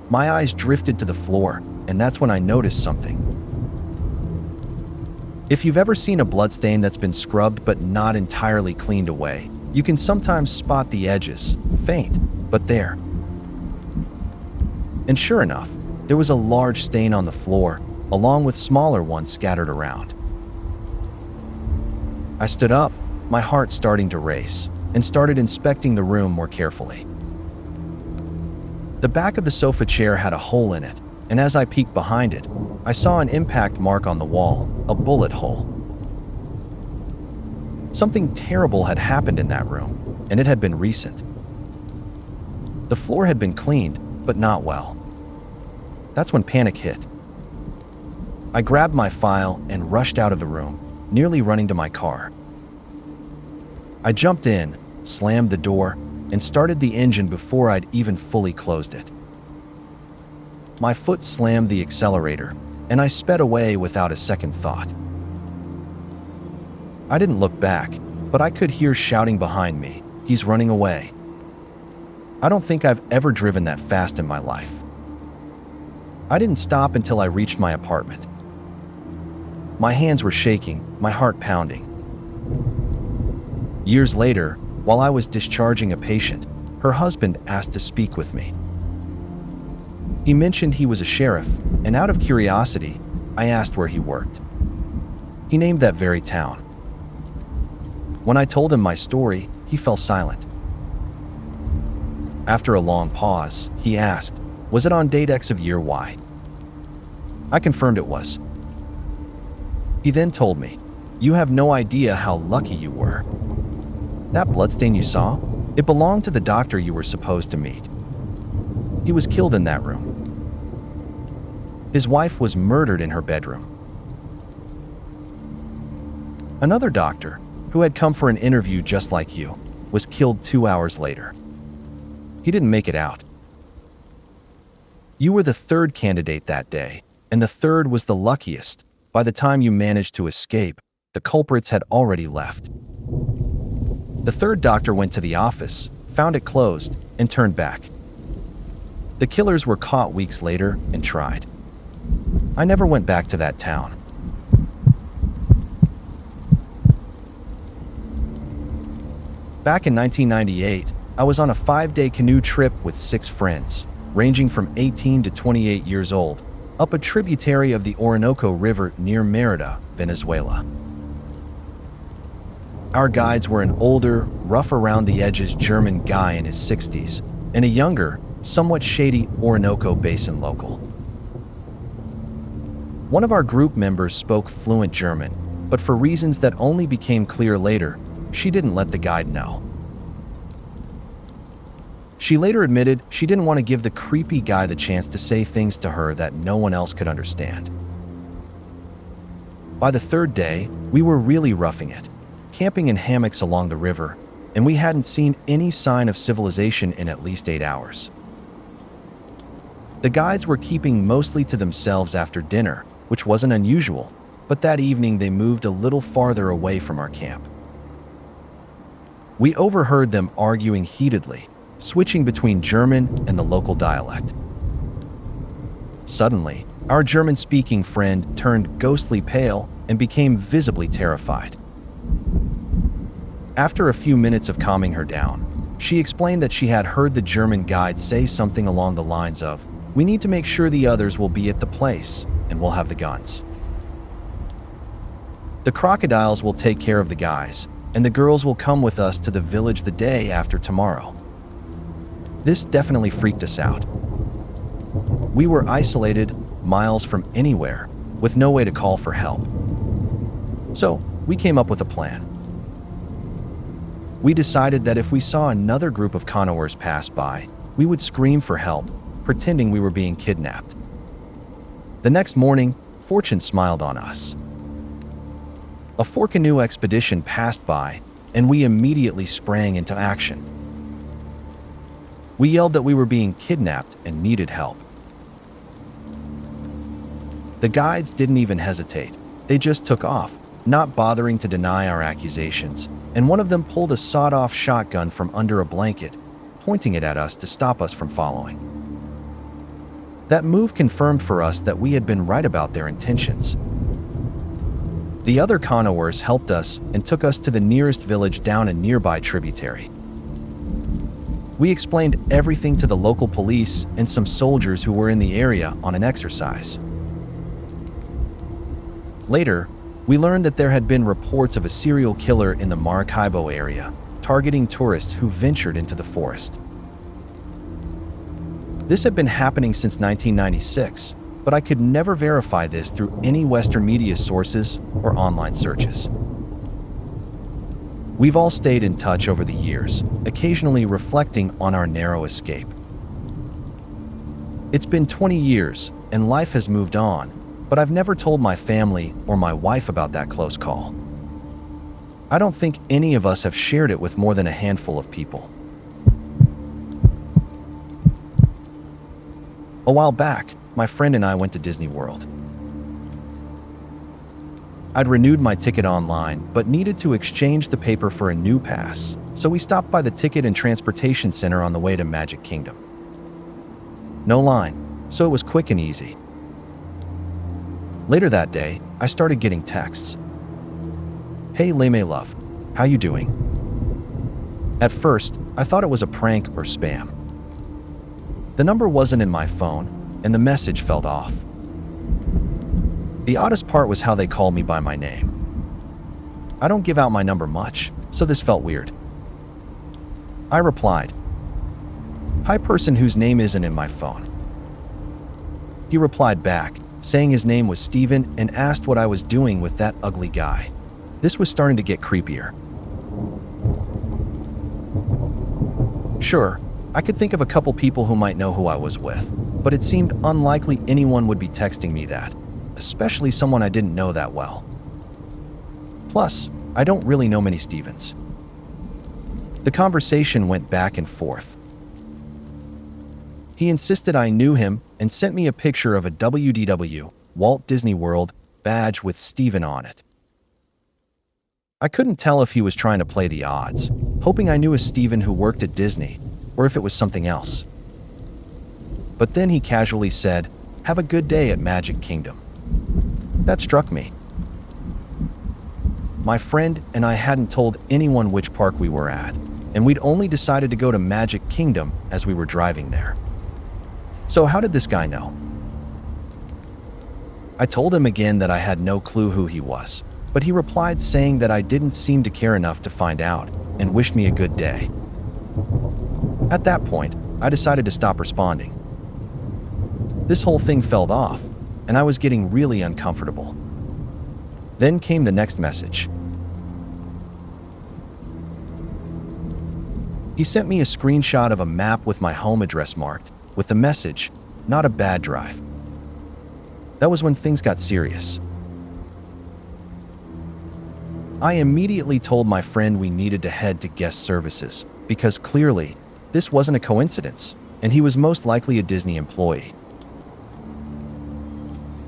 My eyes drifted to the floor, and that's when I noticed something. If you've ever seen a bloodstain that's been scrubbed but not entirely cleaned away, you can sometimes spot the edges, faint, but there. And sure enough, there was a large stain on the floor, along with smaller ones scattered around. I stood up, my heart starting to race, and started inspecting the room more carefully. The back of the sofa chair had a hole in it, and as I peeked behind it, I saw an impact mark on the wall, a bullet hole. Something terrible had happened in that room, and it had been recent. The floor had been cleaned, but not well. That's when panic hit. I grabbed my file and rushed out of the room, nearly running to my car. I jumped in, slammed the door, and started the engine before I'd even fully closed it. My foot slammed the accelerator, and I sped away without a second thought. I didn't look back, but I could hear shouting behind me, "He's running away." I don't think I've ever driven that fast in my life. I didn't stop until I reached my apartment. My hands were shaking, my heart pounding. Years later, while I was discharging a patient, her husband asked to speak with me. He mentioned he was a sheriff, and out of curiosity, I asked where he worked. He named that very town. When I told him my story, he fell silent. After a long pause, he asked, "Was it on date X of year Y?" I confirmed it was. He then told me, "You have no idea how lucky you were. That bloodstain you saw, it belonged to the doctor you were supposed to meet. He was killed in that room. His wife was murdered in her bedroom." Another doctor, who had come for an interview just like you, was killed 2 hours later. He didn't make it out, You were the third candidate that day, and the third was the luckiest. By the time you managed to escape, the culprits had already left. The third doctor went to the office, found it closed, and turned back. The killers were caught weeks later and tried. I never went back to that town. Back in 1998, I was on a 5-day canoe trip with 6 friends, ranging from 18 to 28 years old, up a tributary of the Orinoco River near Mérida, Venezuela. Our guides were an older, rough-around-the-edges German guy in his 60s, and a younger, somewhat shady Orinoco Basin local. One of our group members spoke fluent German, but for reasons that only became clear later, she didn't let the guide know. She later admitted she didn't want to give the creepy guy the chance to say things to her that no one else could understand. By the third day, we were really roughing it, camping in hammocks along the river, and we hadn't seen any sign of civilization in at least 8 hours. The guides were keeping mostly to themselves after dinner, which wasn't unusual, but that evening they moved a little farther away from our camp. We overheard them arguing heatedly, switching between German and the local dialect. Suddenly, our German-speaking friend turned ghostly pale and became visibly terrified. After a few minutes of calming her down, she explained that she had heard the German guide say something along the lines of, "We need to make sure the others will be at the place, and we'll have the guns. The crocodiles will take care of the guys, and the girls will come with us to the village the day after tomorrow." This definitely freaked us out. We were isolated, miles from anywhere, with no way to call for help. So, we came up with a plan. We decided that if we saw another group of canoers pass by, we would scream for help, pretending we were being kidnapped. The next morning, fortune smiled on us. A 4-canoe expedition passed by, and we immediately sprang into action. We yelled that we were being kidnapped and needed help. The guides didn't even hesitate. They just took off, not bothering to deny our accusations, and one of them pulled a sawed-off shotgun from under a blanket, pointing it at us to stop us from following. That move confirmed for us that we had been right about their intentions. The other canoers helped us and took us to the nearest village down a nearby tributary. We explained everything to the local police and some soldiers who were in the area on an exercise. Later, we learned that there had been reports of a serial killer in the Maracaibo area, targeting tourists who ventured into the forest. This had been happening since 1996, but I could never verify this through any Western media sources or online searches. We've all stayed in touch over the years, occasionally reflecting on our narrow escape. It's been 20 years, and life has moved on, but I've never told my family or my wife about that close call. I don't think any of us have shared it with more than a handful of people. A while back, my friend and I went to Disney World. I'd renewed my ticket online, but needed to exchange the paper for a new pass, so we stopped by the Ticket and Transportation Center on the way to Magic Kingdom. No line, so it was quick and easy. Later that day, I started getting texts. "Hey Leme love, how you doing?" At first, I thought it was a prank or spam. The number wasn't in my phone, and the message felt off. The oddest part was how they called me by my name. I don't give out my number much, so this felt weird. I replied, "Hi person whose name isn't in my phone." He replied back, saying his name was Steven and asked what I was doing with that ugly guy. This was starting to get creepier. Sure, I could think of a couple people who might know who I was with, but it seemed unlikely anyone would be texting me that, especially someone I didn't know that well. Plus, I don't really know many Stevens. The conversation went back and forth. He insisted I knew him and sent me a picture of a WDW, Walt Disney World, badge with Steven on it. I couldn't tell if he was trying to play the odds, hoping I knew a Steven who worked at Disney, or if it was something else. But then he casually said, "Have a good day at Magic Kingdom." That struck me. My friend and I hadn't told anyone which park we were at, and we'd only decided to go to Magic Kingdom as we were driving there. So how did this guy know? I told him again that I had no clue who he was, but he replied saying that I didn't seem to care enough to find out and wished me a good day. At that point, I decided to stop responding. This whole thing fell off, and I was getting really uncomfortable. Then came the next message. He sent me a screenshot of a map with my home address marked, with the message, "Not a bad drive." That was when things got serious. I immediately told my friend we needed to head to guest services, because clearly, this wasn't a coincidence, and he was most likely a Disney employee.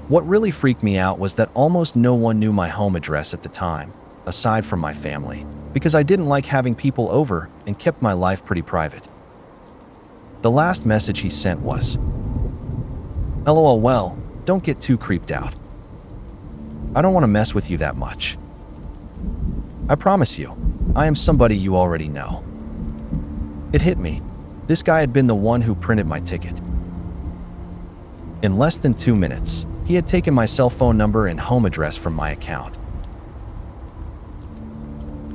What really freaked me out was that almost no one knew my home address at the time, aside from my family, because I didn't like having people over and kept my life pretty private. The last message he sent was, "LOL, well, don't get too creeped out. I don't want to mess with you that much. I promise you, I am somebody you already know." It hit me. This guy had been the one who printed my ticket. In less than 2 minutes, he had taken my cell phone number and home address from my account.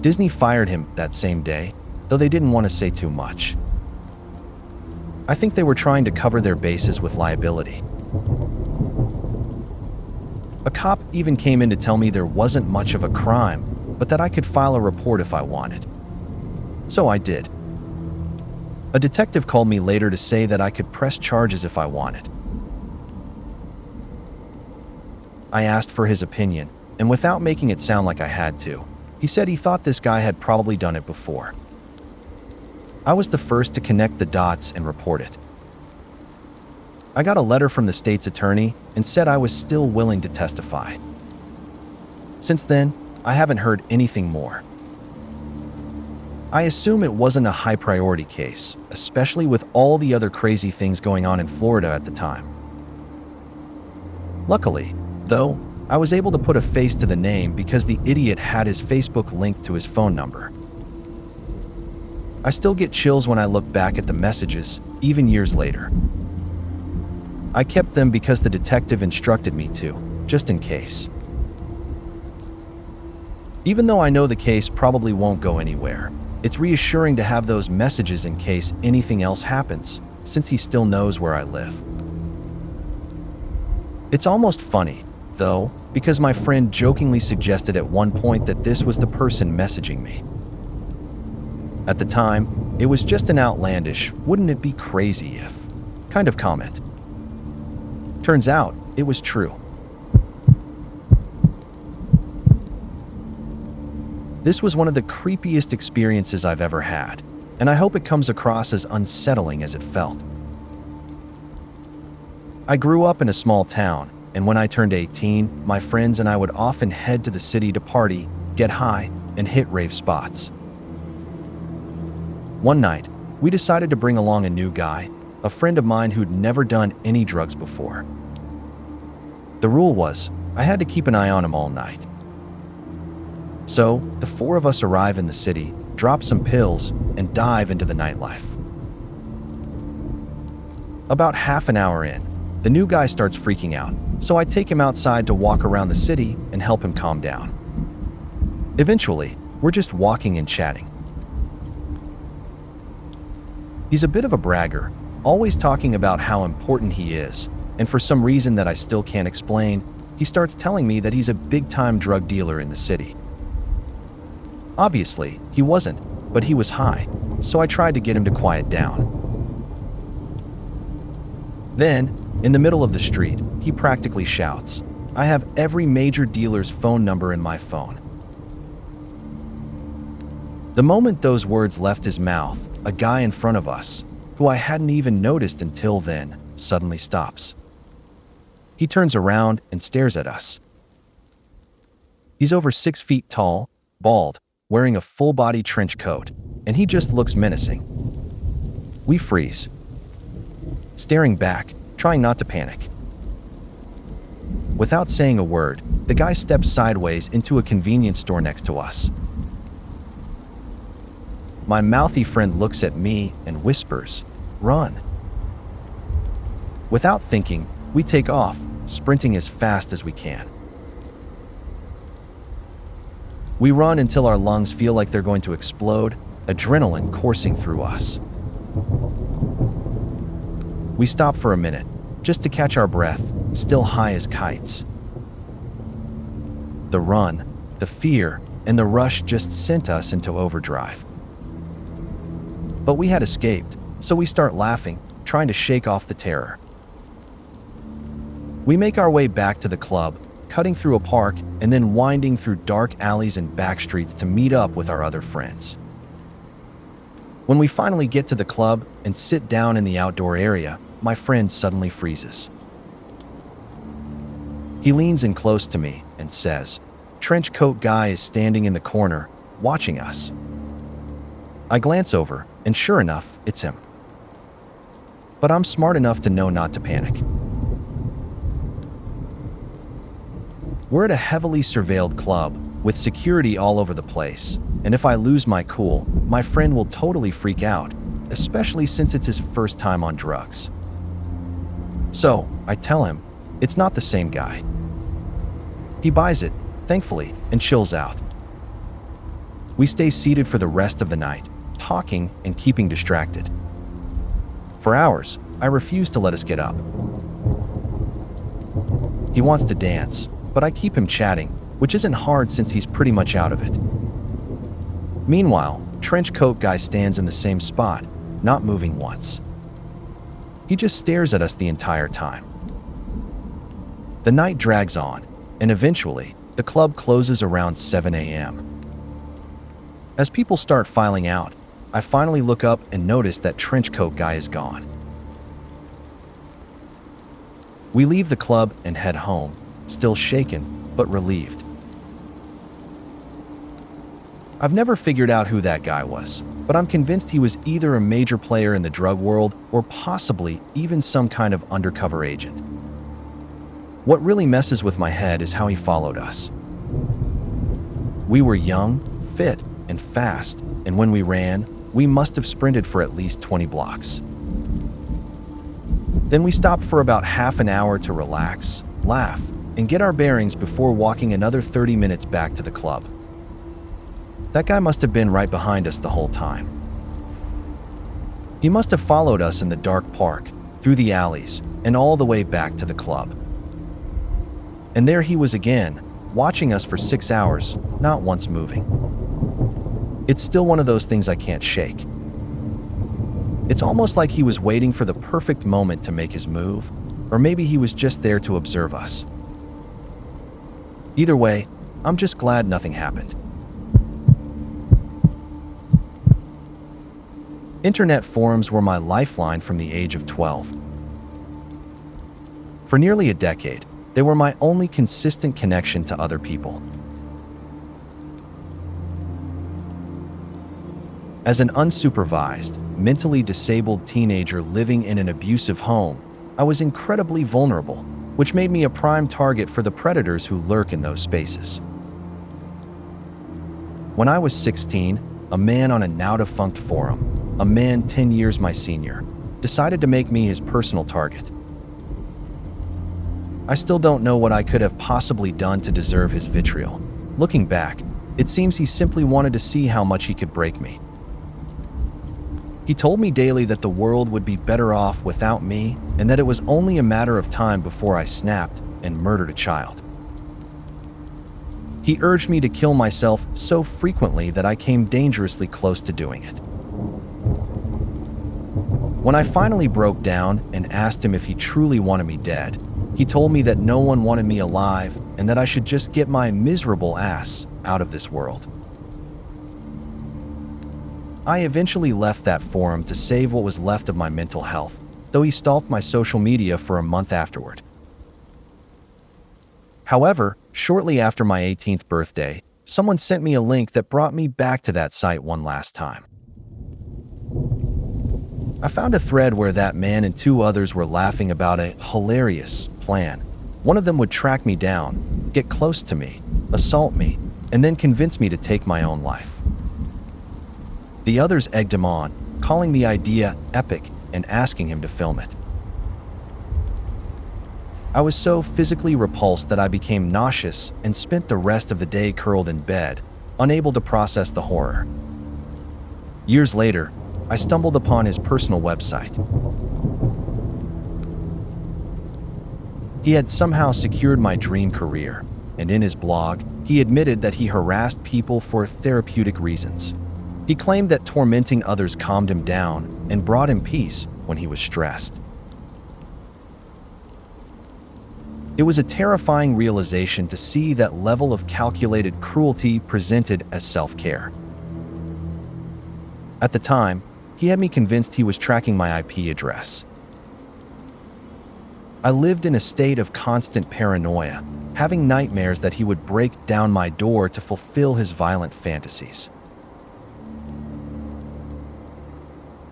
Disney fired him that same day, though they didn't want to say too much. I think they were trying to cover their bases with liability. A cop even came in to tell me there wasn't much of a crime, but that I could file a report if I wanted. So I did. A detective called me later to say that I could press charges if I wanted. I asked for his opinion, and without making it sound like I had to, he said he thought this guy had probably done it before. I was the first to connect the dots and report it. I got a letter from the state's attorney and said I was still willing to testify. Since then, I haven't heard anything more. I assume it wasn't a high-priority case, especially with all the other crazy things going on in Florida at the time. Luckily, though, I was able to put a face to the name because the idiot had his Facebook linked to his phone number. I still get chills when I look back at the messages, even years later. I kept them because the detective instructed me to, just in case. Even though I know the case probably won't go anywhere, it's reassuring to have those messages in case anything else happens, since he still knows where I live. It's almost funny, though, because my friend jokingly suggested at one point that this was the person messaging me. At the time, it was just an outlandish, "wouldn't it be crazy if" kind of comment. Turns out, it was true. This was one of the creepiest experiences I've ever had, and I hope it comes across as unsettling as it felt. I grew up in a small town, and when I turned 18, my friends and I would often head to the city to party, get high, and hit rave spots. One night, we decided to bring along a new guy, a friend of mine who'd never done any drugs before. The rule was, I had to keep an eye on him all night. So, the four of us arrive in the city, drop some pills, and dive into the nightlife. About half an hour in, the new guy starts freaking out, so I take him outside to walk around the city and help him calm down. Eventually, we're just walking and chatting. He's a bit of a bragger, always talking about how important he is, and for some reason that I still can't explain, he starts telling me that he's a big-time drug dealer in the city. Obviously, he wasn't, but he was high, so I tried to get him to quiet down. Then, in the middle of the street, he practically shouts, "I have every major dealer's phone number in my phone." The moment those words left his mouth, a guy in front of us, who I hadn't even noticed until then, suddenly stops. He turns around and stares at us. He's over 6 feet tall, bald, wearing a full-body trench coat, and he just looks menacing. We freeze, staring back, trying not to panic. Without saying a word, the guy steps sideways into a convenience store next to us. My mouthy friend looks at me and whispers, "Run." Without thinking, we take off, sprinting as fast as we can. We run until our lungs feel like they're going to explode, adrenaline coursing through us. We stop for a minute, just to catch our breath, still high as kites. The run, the fear, and the rush just sent us into overdrive. But we had escaped, so we start laughing, trying to shake off the terror. We make our way back to the club, cutting through a park and then winding through dark alleys and back streets to meet up with our other friends. When we finally get to the club and sit down in the outdoor area, my friend suddenly freezes. He leans in close to me and says, "Trench coat guy is standing in the corner, watching us." I glance over, and sure enough, it's him. But I'm smart enough to know not to panic. We're at a heavily surveilled club, with security all over the place, and if I lose my cool, my friend will totally freak out, especially since it's his first time on drugs. So, I tell him, it's not the same guy. He buys it, thankfully, and chills out. We stay seated for the rest of the night, talking and keeping distracted. For hours, I refuse to let us get up. He wants to dance, but I keep him chatting, which isn't hard since he's pretty much out of it. Meanwhile, trench coat guy stands in the same spot, not moving once. He just stares at us the entire time. The night drags on, and eventually, the club closes around 7 a.m. As people start filing out, I finally look up and notice that trench coat guy is gone. We leave the club and head home, still shaken, but relieved. I've never figured out who that guy was, but I'm convinced he was either a major player in the drug world or possibly even some kind of undercover agent. What really messes with my head is how he followed us. We were young, fit, and fast, and when we ran, we must have sprinted for at least 20 blocks. Then we stopped for about half an hour to relax, laugh, and get our bearings before walking another 30 minutes back to the club. That guy must have been right behind us the whole time. He must have followed us in the dark park, through the alleys, and all the way back to the club. And there he was again, watching us for 6 hours, not once moving. It's still one of those things I can't shake. It's almost like he was waiting for the perfect moment to make his move, or maybe he was just there to observe us. Either way, I'm just glad nothing happened. Internet forums were my lifeline from the age of 12. For nearly a decade, they were my only consistent connection to other people. As an unsupervised, mentally disabled teenager living in an abusive home, I was incredibly vulnerable, which made me a prime target for the predators who lurk in those spaces. When I was 16, a man on a now-defunct forum, a man 10 years my senior, decided to make me his personal target. I still don't know what I could have possibly done to deserve his vitriol. Looking back, it seems he simply wanted to see how much he could break me. He told me daily that the world would be better off without me, and that it was only a matter of time before I snapped and murdered a child. He urged me to kill myself so frequently that I came dangerously close to doing it. When I finally broke down and asked him if he truly wanted me dead, he told me that no one wanted me alive and that I should just get my miserable ass out of this world. I eventually left that forum to save what was left of my mental health, though he stalked my social media for a month afterward. However, shortly after my 18th birthday, someone sent me a link that brought me back to that site one last time. I found a thread where that man and two others were laughing about a hilarious plan. One of them would track me down, get close to me, assault me, and then convince me to take my own life. The others egged him on, calling the idea epic and asking him to film it. I was so physically repulsed that I became nauseous and spent the rest of the day curled in bed, unable to process the horror. Years later, I stumbled upon his personal website. He had somehow secured my dream career, and in his blog, he admitted that he harassed people for therapeutic reasons. He claimed that tormenting others calmed him down and brought him peace when he was stressed. It was a terrifying realization to see that level of calculated cruelty presented as self-care. At the time, he had me convinced he was tracking my IP address. I lived in a state of constant paranoia, having nightmares that he would break down my door to fulfill his violent fantasies.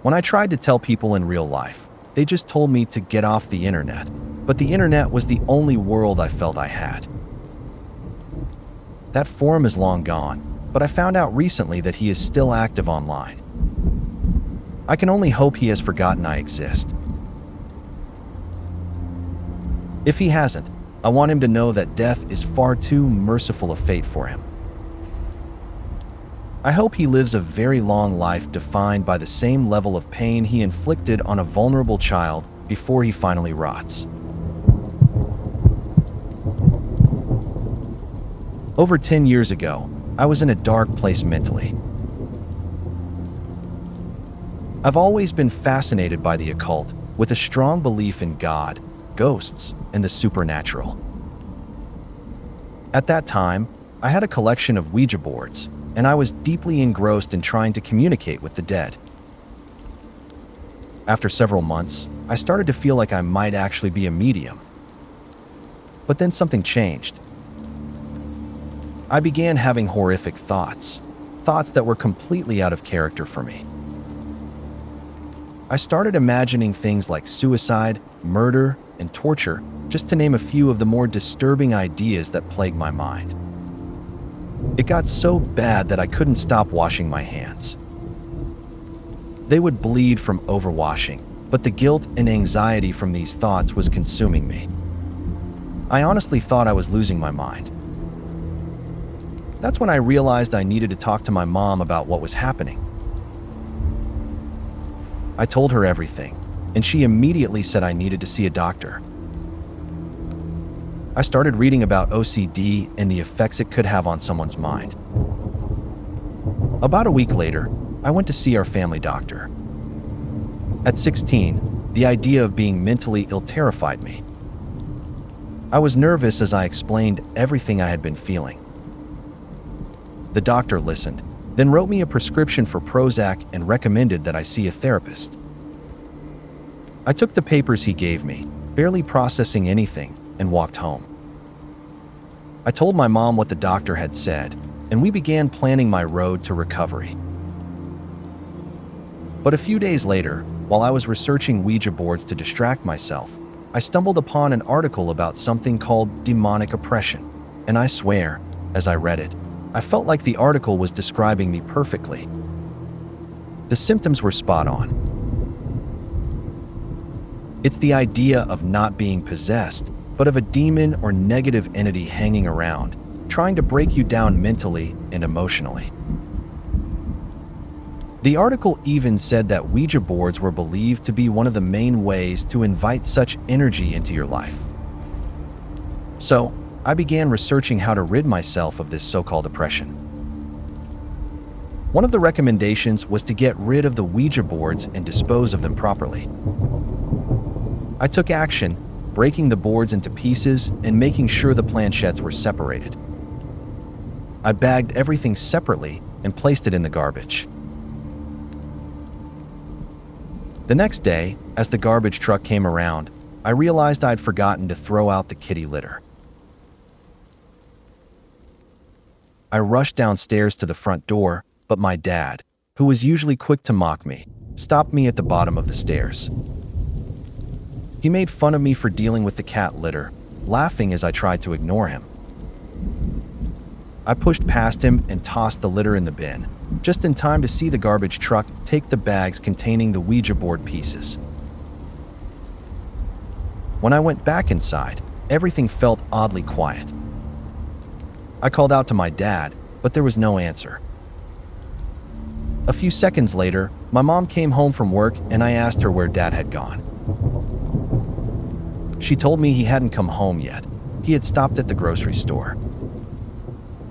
When I tried to tell people in real life, they just told me to get off the internet, but the internet was the only world I felt I had. That forum is long gone, but I found out recently that he is still active online. I can only hope he has forgotten I exist. If he hasn't, I want him to know that death is far too merciful a fate for him. I hope he lives a very long life defined by the same level of pain he inflicted on a vulnerable child before he finally rots. Over 10 years ago, I was in a dark place mentally. I've always been fascinated by the occult, with a strong belief in God, ghosts, and the supernatural. At that time, I had a collection of Ouija boards, and I was deeply engrossed in trying to communicate with the dead. After several months, I started to feel like I might actually be a medium. But then something changed. I began having horrific thoughts that were completely out of character for me. I started imagining things like suicide, murder, and torture, just to name a few of the more disturbing ideas that plagued my mind. It got so bad that I couldn't stop washing my hands. They would bleed from overwashing, but the guilt and anxiety from these thoughts was consuming me. I honestly thought I was losing my mind. That's when I realized I needed to talk to my mom about what was happening. I told her everything, and she immediately said I needed to see a doctor. I started reading about OCD and the effects it could have on someone's mind. About a week later, I went to see our family doctor. At 16, the idea of being mentally ill terrified me. I was nervous as I explained everything I had been feeling. The doctor listened, then wrote me a prescription for Prozac and recommended that I see a therapist. I took the papers he gave me, barely processing anything, and walked home. I told my mom what the doctor had said, and we began planning my road to recovery. But a few days later, while I was researching Ouija boards to distract myself, I stumbled upon an article about something called demonic oppression, and I swear, as I read it, I felt like the article was describing me perfectly. The symptoms were spot on. It's the idea of not being possessed, but of a demon or negative entity hanging around, trying to break you down mentally and emotionally. The article even said that Ouija boards were believed to be one of the main ways to invite such energy into your life. So, I began researching how to rid myself of this so-called oppression. One of the recommendations was to get rid of the Ouija boards and dispose of them properly. I took action, breaking the boards into pieces and making sure the planchettes were separated. I bagged everything separately and placed it in the garbage. The next day, as the garbage truck came around, I realized I'd forgotten to throw out the kitty litter. I rushed downstairs to the front door, but my dad, who was usually quick to mock me, stopped me at the bottom of the stairs. He made fun of me for dealing with the cat litter, laughing as I tried to ignore him. I pushed past him and tossed the litter in the bin, just in time to see the garbage truck take the bags containing the Ouija board pieces. When I went back inside, everything felt oddly quiet. I called out to my dad, but there was no answer. A few seconds later, my mom came home from work and I asked her where Dad had gone. She told me he hadn't come home yet. He had stopped at the grocery store.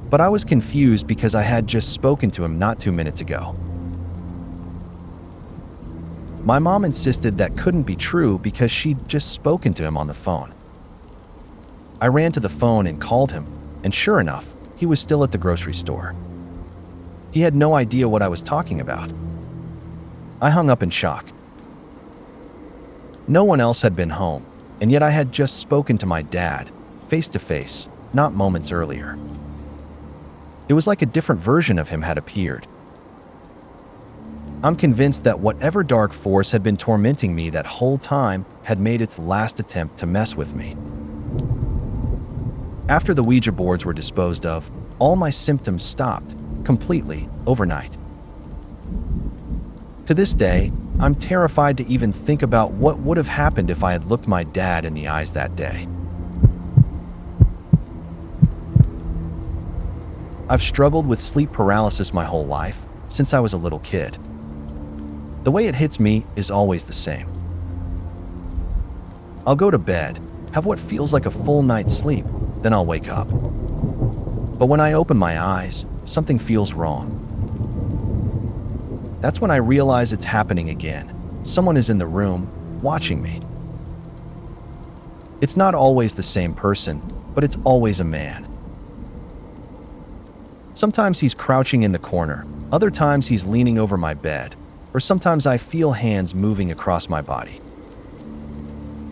But I was confused because I had just spoken to him not 2 minutes ago. My mom insisted that couldn't be true because she'd just spoken to him on the phone. I ran to the phone and called him, and sure enough, he was still at the grocery store. He had no idea what I was talking about. I hung up in shock. No one else had been home, and yet I had just spoken to my dad, face to face, not moments earlier. It was like a different version of him had appeared. I'm convinced that whatever dark force had been tormenting me that whole time had made its last attempt to mess with me. After the Ouija boards were disposed of, all my symptoms stopped, completely, overnight. To this day, I'm terrified to even think about what would have happened if I had looked my dad in the eyes that day. I've struggled with sleep paralysis my whole life, since I was a little kid. The way it hits me is always the same. I'll go to bed, have what feels like a full night's sleep, then I'll wake up. But when I open my eyes, something feels wrong. That's when I realize it's happening again. Someone is in the room, watching me. It's not always the same person, but it's always a man. Sometimes he's crouching in the corner, other times he's leaning over my bed, or sometimes I feel hands moving across my body.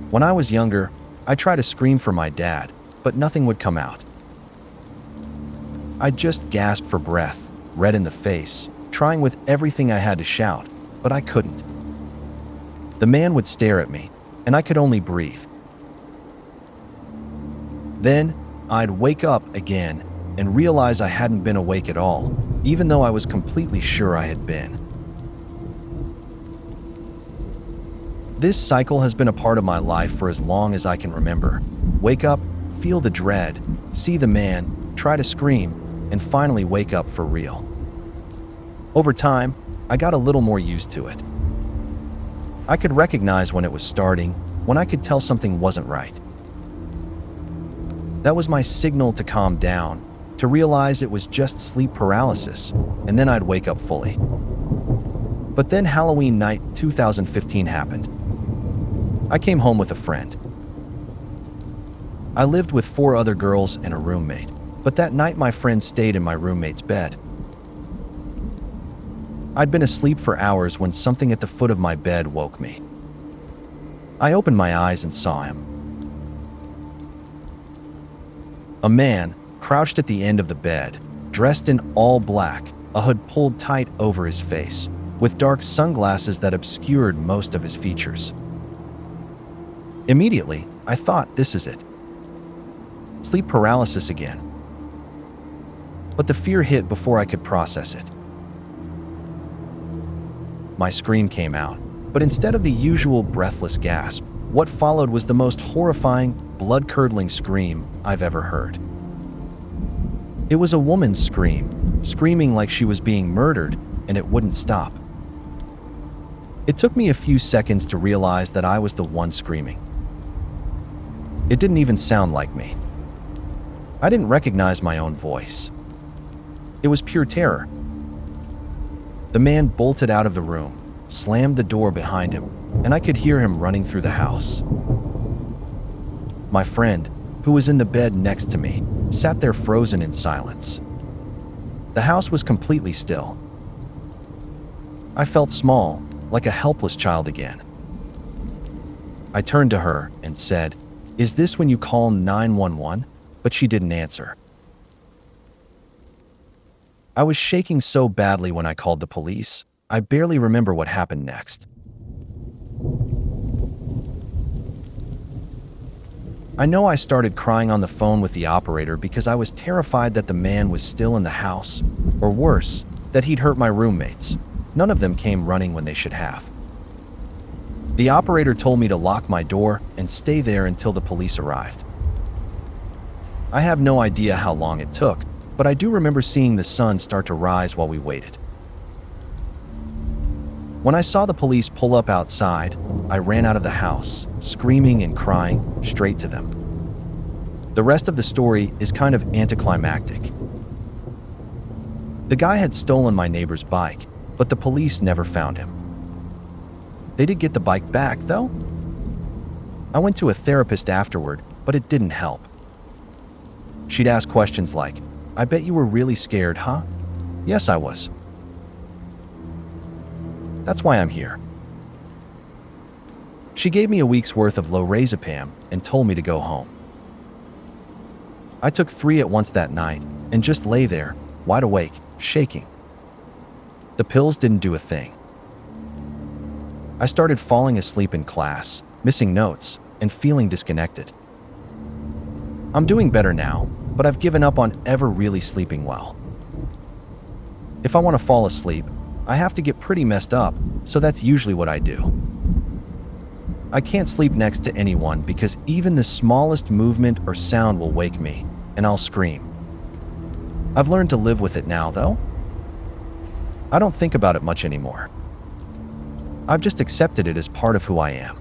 When I was younger, I tried to scream for my dad, but nothing would come out. I'd just gasp for breath, red in the face, trying with everything I had to shout, but I couldn't. The man would stare at me, and I could only breathe. Then, I'd wake up again and realize I hadn't been awake at all, even though I was completely sure I had been. This cycle has been a part of my life for as long as I can remember. Wake up, feel the dread, see the man, try to scream, and finally wake up for real. Over time, I got a little more used to it. I could recognize when it was starting, when I could tell something wasn't right. That was my signal to calm down, to realize it was just sleep paralysis, and then I'd wake up fully. But then Halloween night 2015 happened. I came home with a friend. I lived with 4 other girls and a roommate, but that night my friend stayed in my roommate's bed. I'd been asleep for hours when something at the foot of my bed woke me. I opened my eyes and saw him. A man, crouched at the end of the bed, dressed in all black, a hood pulled tight over his face, with dark sunglasses that obscured most of his features. Immediately, I thought, this is it. Sleep paralysis again. But the fear hit before I could process it. My scream came out, but instead of the usual breathless gasp, what followed was the most horrifying, blood-curdling scream I've ever heard. It was a woman's scream, screaming like she was being murdered, and it wouldn't stop. It took me a few seconds to realize that I was the one screaming. It didn't even sound like me. I didn't recognize my own voice. It was pure terror. The man bolted out of the room, slammed the door behind him, and I could hear him running through the house. My friend, who was in the bed next to me, sat there frozen in silence. The house was completely still. I felt small, like a helpless child again. I turned to her and said, "Is this when you call 911?" But she didn't answer. I was shaking so badly when I called the police, I barely remember what happened next. I know I started crying on the phone with the operator because I was terrified that the man was still in the house, or worse, that he'd hurt my roommates. None of them came running when they should have. The operator told me to lock my door and stay there until the police arrived. I have no idea how long it took, but I do remember seeing the sun start to rise while we waited. When I saw the police pull up outside, I ran out of the house, screaming and crying, straight to them. The rest of the story is kind of anticlimactic. The guy had stolen my neighbor's bike, but the police never found him. They did get the bike back, though. I went to a therapist afterward, but it didn't help. She'd ask questions like, "I bet you were really scared, huh?" "Yes, I was." That's why I'm here. She gave me a week's worth of lorazepam and told me to go home. I took 3 at once that night and just lay there, wide awake, shaking. The pills didn't do a thing. I started falling asleep in class, missing notes, and feeling disconnected. I'm doing better now, but I've given up on ever really sleeping well. If I want to fall asleep, I have to get pretty messed up, so that's usually what I do. I can't sleep next to anyone because even the smallest movement or sound will wake me, and I'll scream. I've learned to live with it now, though. I don't think about it much anymore. I've just accepted it as part of who I am.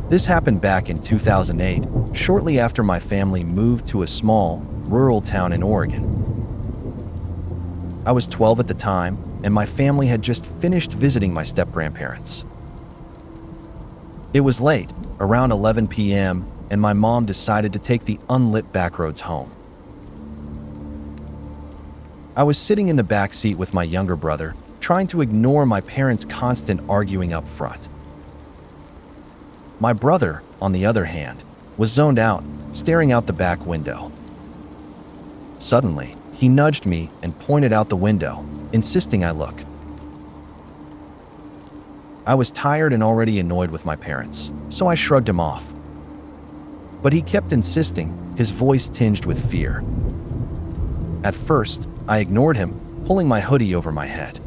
This happened back in 2008, shortly after my family moved to a small, rural town in Oregon. I was 12 at the time, and my family had just finished visiting my step-grandparents. It was late, around 11 p.m., and my mom decided to take the unlit backroads home. I was sitting in the back seat with my younger brother, trying to ignore my parents' constant arguing up front. My brother, on the other hand, was zoned out, staring out the back window. Suddenly, he nudged me and pointed out the window, insisting I look. I was tired and already annoyed with my parents, so I shrugged him off. But he kept insisting, his voice tinged with fear. At first, I ignored him, pulling my hoodie over my head.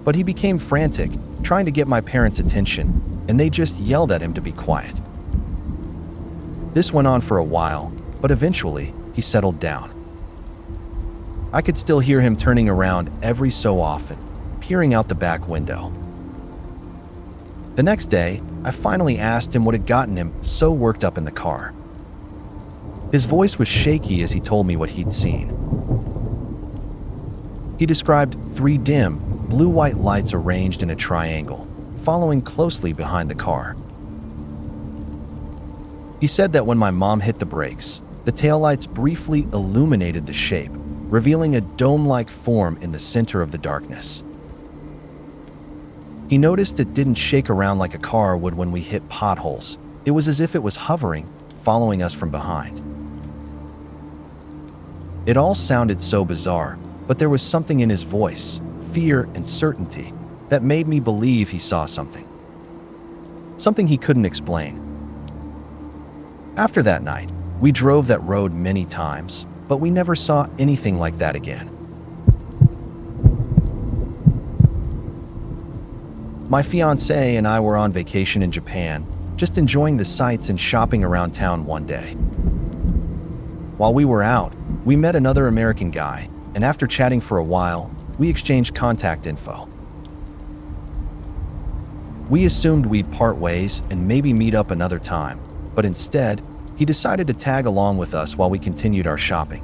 But he became frantic, trying to get my parents' attention, and they just yelled at him to be quiet. This went on for a while, but eventually, he settled down. I could still hear him turning around every so often, peering out the back window. The next day, I finally asked him what had gotten him so worked up in the car. His voice was shaky as he told me what he'd seen. He described 3 dim, blue-white lights arranged in a triangle, following closely behind the car. He said that when my mom hit the brakes, the taillights briefly illuminated the shape, revealing a dome-like form in the center of the darkness. He noticed it didn't shake around like a car would when we hit potholes. It was as if it was hovering, following us from behind. It all sounded so bizarre, but there was something in his voice, fear and certainty, that made me believe he saw something. Something he couldn't explain. After that night, we drove that road many times, but we never saw anything like that again. My fiancé and I were on vacation in Japan, just enjoying the sights and shopping around town one day. While we were out, we met another American guy, and after chatting for a while, we exchanged contact info. We assumed we'd part ways and maybe meet up another time, but instead, he decided to tag along with us while we continued our shopping.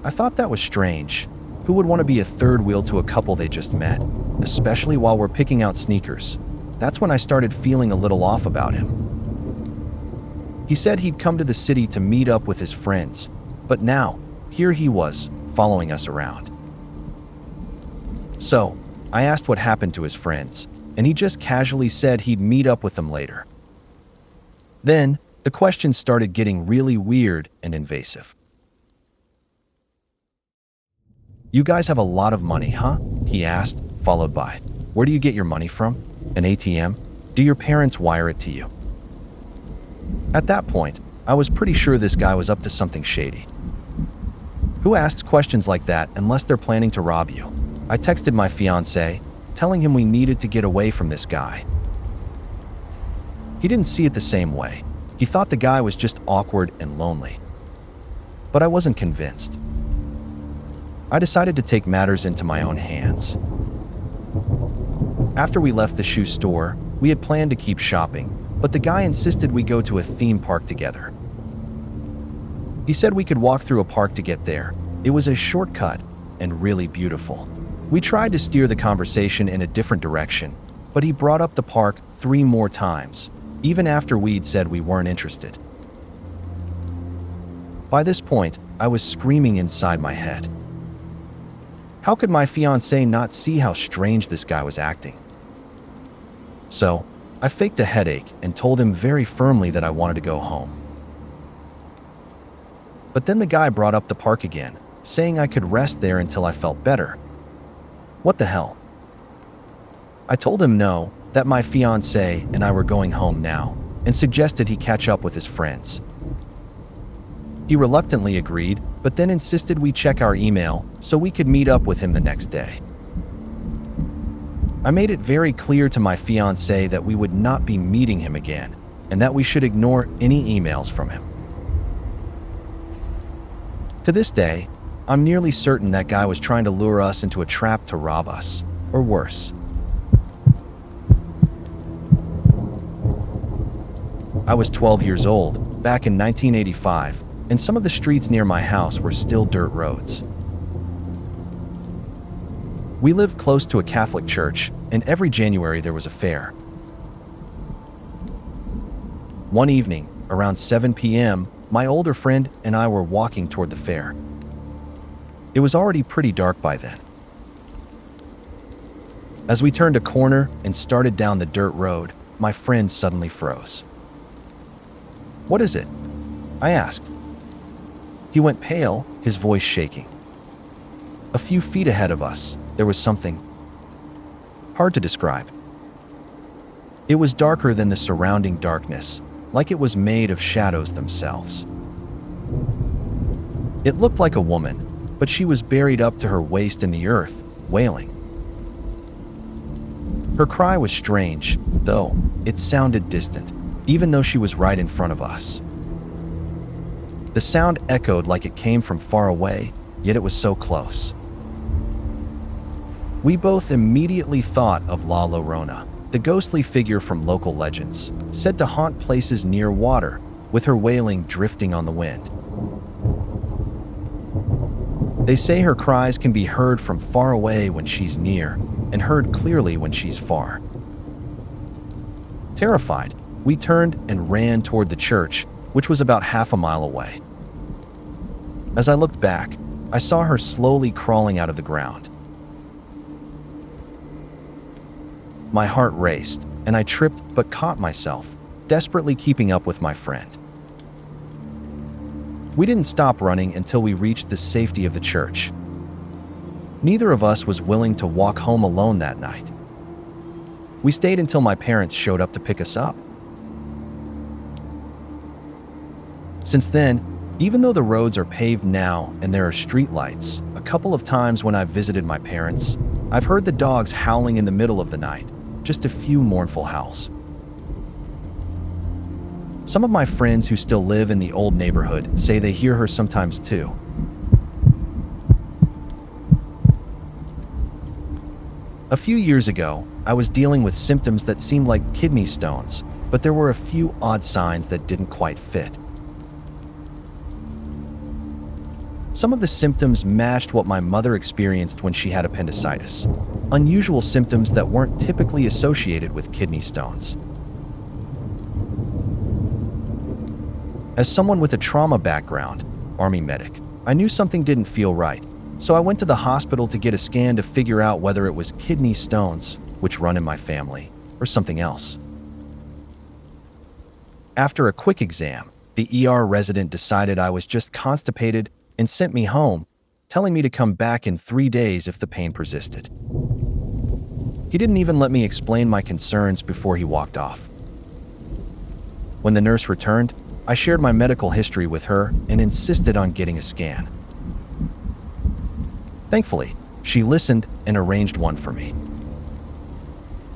I thought that was strange. Who would want to be a third wheel to a couple they just met, especially while we're picking out sneakers? That's when I started feeling a little off about him. He said he'd come to the city to meet up with his friends, but now, here he was, following us around. So, I asked what happened to his friends, and he just casually said he'd meet up with them later. Then, the questions started getting really weird and invasive. "You guys have a lot of money, huh?" he asked, followed by, "Where do you get your money from? An ATM? Do your parents wire it to you?" At that point, I was pretty sure this guy was up to something shady. Who asks questions like that unless they're planning to rob you? I texted my fiancé, telling him we needed to get away from this guy. He didn't see it the same way. He thought the guy was just awkward and lonely. But I wasn't convinced. I decided to take matters into my own hands. After we left the shoe store, we had planned to keep shopping, but the guy insisted we go to a theme park together. He said we could walk through a park to get there. It was a shortcut and really beautiful. We tried to steer the conversation in a different direction, but he brought up the park 3 more times, even after we'd said we weren't interested. By this point, I was screaming inside my head. How could my fiancé not see how strange this guy was acting? So, I faked a headache and told him very firmly that I wanted to go home. But then the guy brought up the park again, saying I could rest there until I felt better. What the hell? I told him no, that my fiancé and I were going home now, and suggested he catch up with his friends. He reluctantly agreed, but then insisted we check our email so we could meet up with him the next day. I made it very clear to my fiancé that we would not be meeting him again, and that we should ignore any emails from him. To this day, I'm nearly certain that guy was trying to lure us into a trap to rob us, or worse. I was 12 years old, back in 1985, and some of the streets near my house were still dirt roads. We lived close to a Catholic church, and every January there was a fair. One evening, around 7 p.m., my older friend and I were walking toward the fair. It was already pretty dark by then. As we turned a corner and started down the dirt road, my friend suddenly froze. "What is it?" I asked. He went pale, his voice shaking. A few feet ahead of us, there was something hard to describe. It was darker than the surrounding darkness, like it was made of shadows themselves. It looked like a woman, but she was buried up to her waist in the earth, wailing. Her cry was strange, though it sounded distant, even though she was right in front of us. The sound echoed like it came from far away, yet it was so close. We both immediately thought of La Llorona, the ghostly figure from local legends, said to haunt places near water, with her wailing drifting on the wind. They say her cries can be heard from far away when she's near, and heard clearly when she's far. Terrified, we turned and ran toward the church, which was about half a mile away. As I looked back, I saw her slowly crawling out of the ground. My heart raced, and I tripped but caught myself, desperately keeping up with my friend. We didn't stop running until we reached the safety of the church. Neither of us was willing to walk home alone that night. We stayed until my parents showed up to pick us up. Since then, even though the roads are paved now and there are street lights, a couple of times when I've visited my parents, I've heard the dogs howling in the middle of the night, just a few mournful howls. Some of my friends who still live in the old neighborhood say they hear her sometimes too. A few years ago, I was dealing with symptoms that seemed like kidney stones, but there were a few odd signs that didn't quite fit. Some of the symptoms matched what my mother experienced when she had appendicitis, unusual symptoms that weren't typically associated with kidney stones. As someone with a trauma background, Army medic, I knew something didn't feel right, so I went to the hospital to get a scan to figure out whether it was kidney stones, which run in my family, or something else. After a quick exam, the ER resident decided I was just constipated and sent me home, telling me to come back in 3 days if the pain persisted. He didn't even let me explain my concerns before he walked off. When the nurse returned, I shared my medical history with her and insisted on getting a scan. Thankfully, she listened and arranged one for me.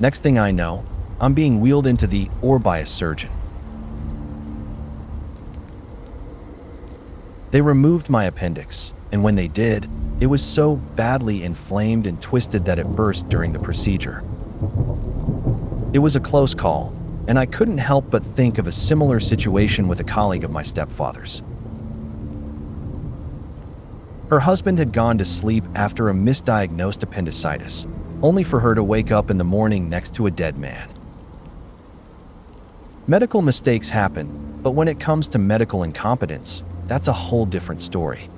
Next thing I know, I'm being wheeled into the OR by a surgeon. They removed my appendix, and when they did, it was so badly inflamed and twisted that it burst during the procedure. It was a close call, and I couldn't help but think of a similar situation with a colleague of my stepfather's. Her husband had gone to sleep after a misdiagnosed appendicitis, only for her to wake up in the morning next to a dead man. Medical mistakes happen, but when it comes to medical incompetence, that's a whole different story.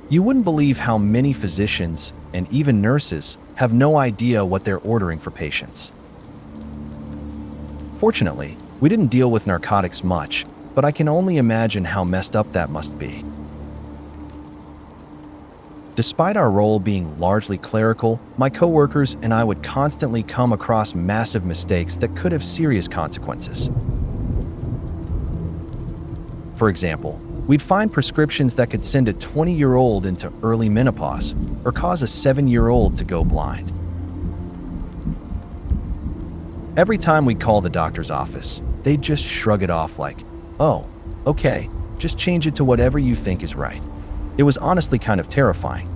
You wouldn't believe how many physicians, and even nurses, have no idea what they're ordering for patients. Fortunately, we didn't deal with narcotics much, but I can only imagine how messed up that must be. Despite our role being largely clerical, my coworkers and I would constantly come across massive mistakes that could have serious consequences. For example, we'd find prescriptions that could send a 20-year-old into early menopause or cause a 7-year-old to go blind. Every time we'd call the doctor's office, they'd just shrug it off like, "Oh, okay, just change it to whatever you think is right." It was honestly kind of terrifying.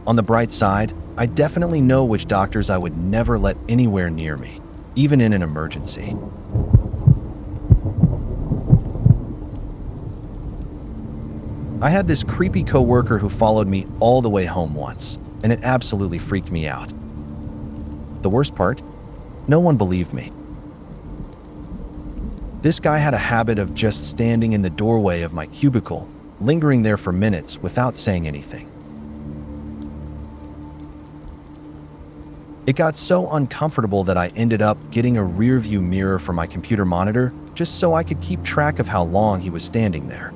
On the bright side, I definitely know which doctors I would never let anywhere near me, even in an emergency. I had this creepy coworker who followed me all the way home once, and it absolutely freaked me out. The worst part? No one believed me. This guy had a habit of just standing in the doorway of my cubicle, lingering there for minutes without saying anything. It got so uncomfortable that I ended up getting a rear-view mirror for my computer monitor just so I could keep track of how long he was standing there.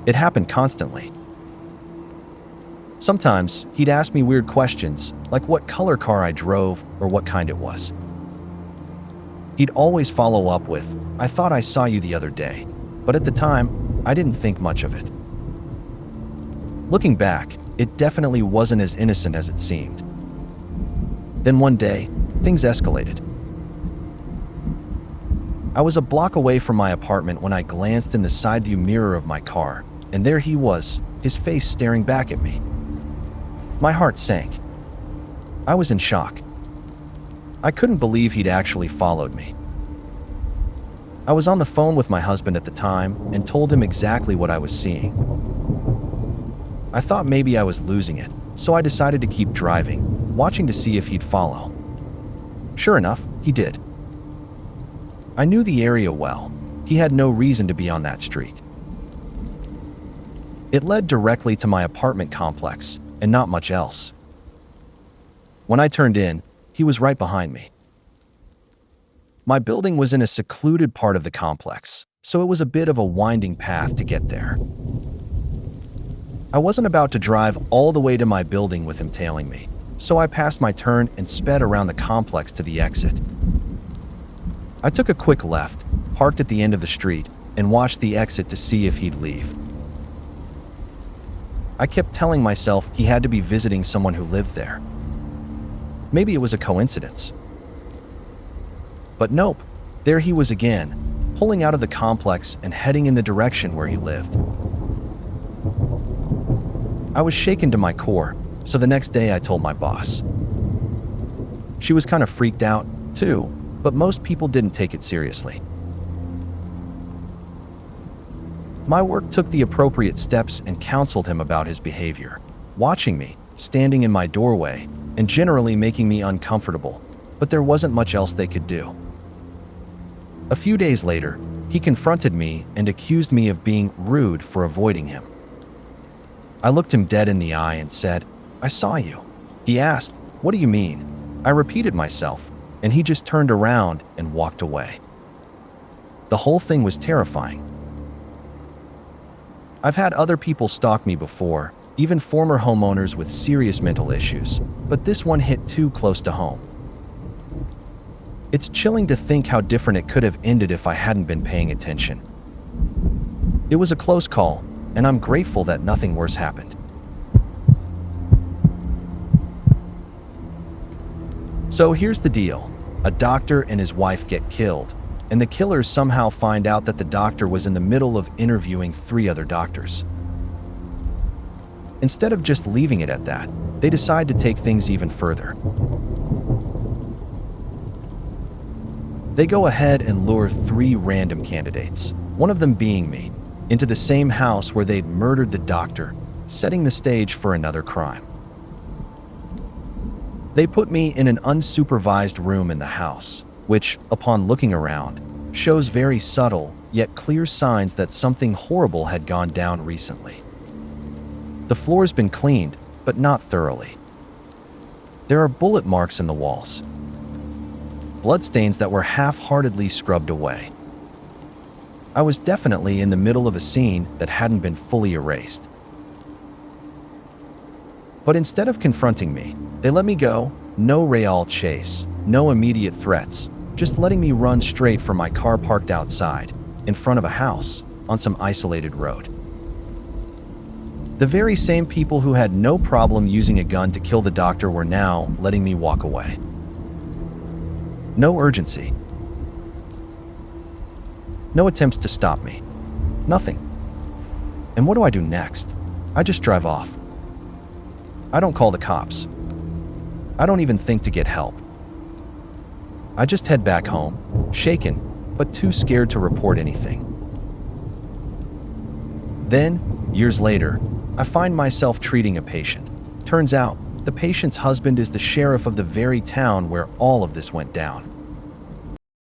It happened constantly. Sometimes, he'd ask me weird questions, like what color car I drove or what kind it was. He'd always follow up with, "I thought I saw you the other day," but at the time, I didn't think much of it. Looking back, it definitely wasn't as innocent as it seemed. Then one day, things escalated. I was a block away from my apartment when I glanced in the side view mirror of my car, and there he was, his face staring back at me. My heart sank. I was in shock. I couldn't believe he'd actually followed me. I was on the phone with my husband at the time and told him exactly what I was seeing. I thought maybe I was losing it, so I decided to keep driving, watching to see if he'd follow. Sure enough, He did. I knew the area well. He had no reason to be on that street. It led directly to my apartment complex, and not much else. When I turned in, he was right behind me. My building was in a secluded part of the complex, so it was a bit of a winding path to get there. I wasn't about to drive all the way to my building with him tailing me, so I passed my turn and sped around the complex to the exit. I took a quick left, parked at the end of the street, and watched the exit to see if he'd leave. I kept telling myself he had to be visiting someone who lived there. Maybe it was a coincidence. But nope, there he was again, pulling out of the complex and heading in the direction where he lived. I was shaken to my core, so the next day I told my boss. She was kind of freaked out, too, but most people didn't take it seriously. My work took the appropriate steps and counseled him about his behavior, watching me, standing in my doorway, and generally making me uncomfortable, but there wasn't much else they could do. A few days later, he confronted me and accused me of being rude for avoiding him. I looked him dead in the eye and said, "I saw you." He asked, "What do you mean?" I repeated myself, and he just turned around and walked away. The whole thing was terrifying. I've had other people stalk me before, even former homeowners with serious mental issues, but this one hit too close to home. It's chilling to think how different it could have ended if I hadn't been paying attention. It was a close call, and I'm grateful that nothing worse happened. So here's the deal. A doctor and his wife get killed, and the killers somehow find out that the doctor was in the middle of interviewing 3 other doctors. Instead of just leaving it at that, they decide to take things even further. They go ahead and lure 3 random candidates, one of them being me, into the same house where they'd murdered the doctor, setting the stage for another crime. They put me in an unsupervised room in the house, which, upon looking around, shows very subtle yet clear signs that something horrible had gone down recently. The floor's been cleaned, but not thoroughly. There are bullet marks in the walls, bloodstains that were half-heartedly scrubbed away. I was definitely in the middle of a scene that hadn't been fully erased. But instead of confronting me, they let me go. No real chase, no immediate threats, just letting me run straight for my car parked outside, in front of a house, on some isolated road. The very same people who had no problem using a gun to kill the doctor were now letting me walk away. No urgency. No attempts to stop me. Nothing. And what do I do next? I just drive off. I don't call the cops. I don't even think to get help. I just head back home, shaken, but too scared to report anything. Then, years later, I find myself treating a patient. Turns out, the patient's husband is the sheriff of the very town where all of this went down.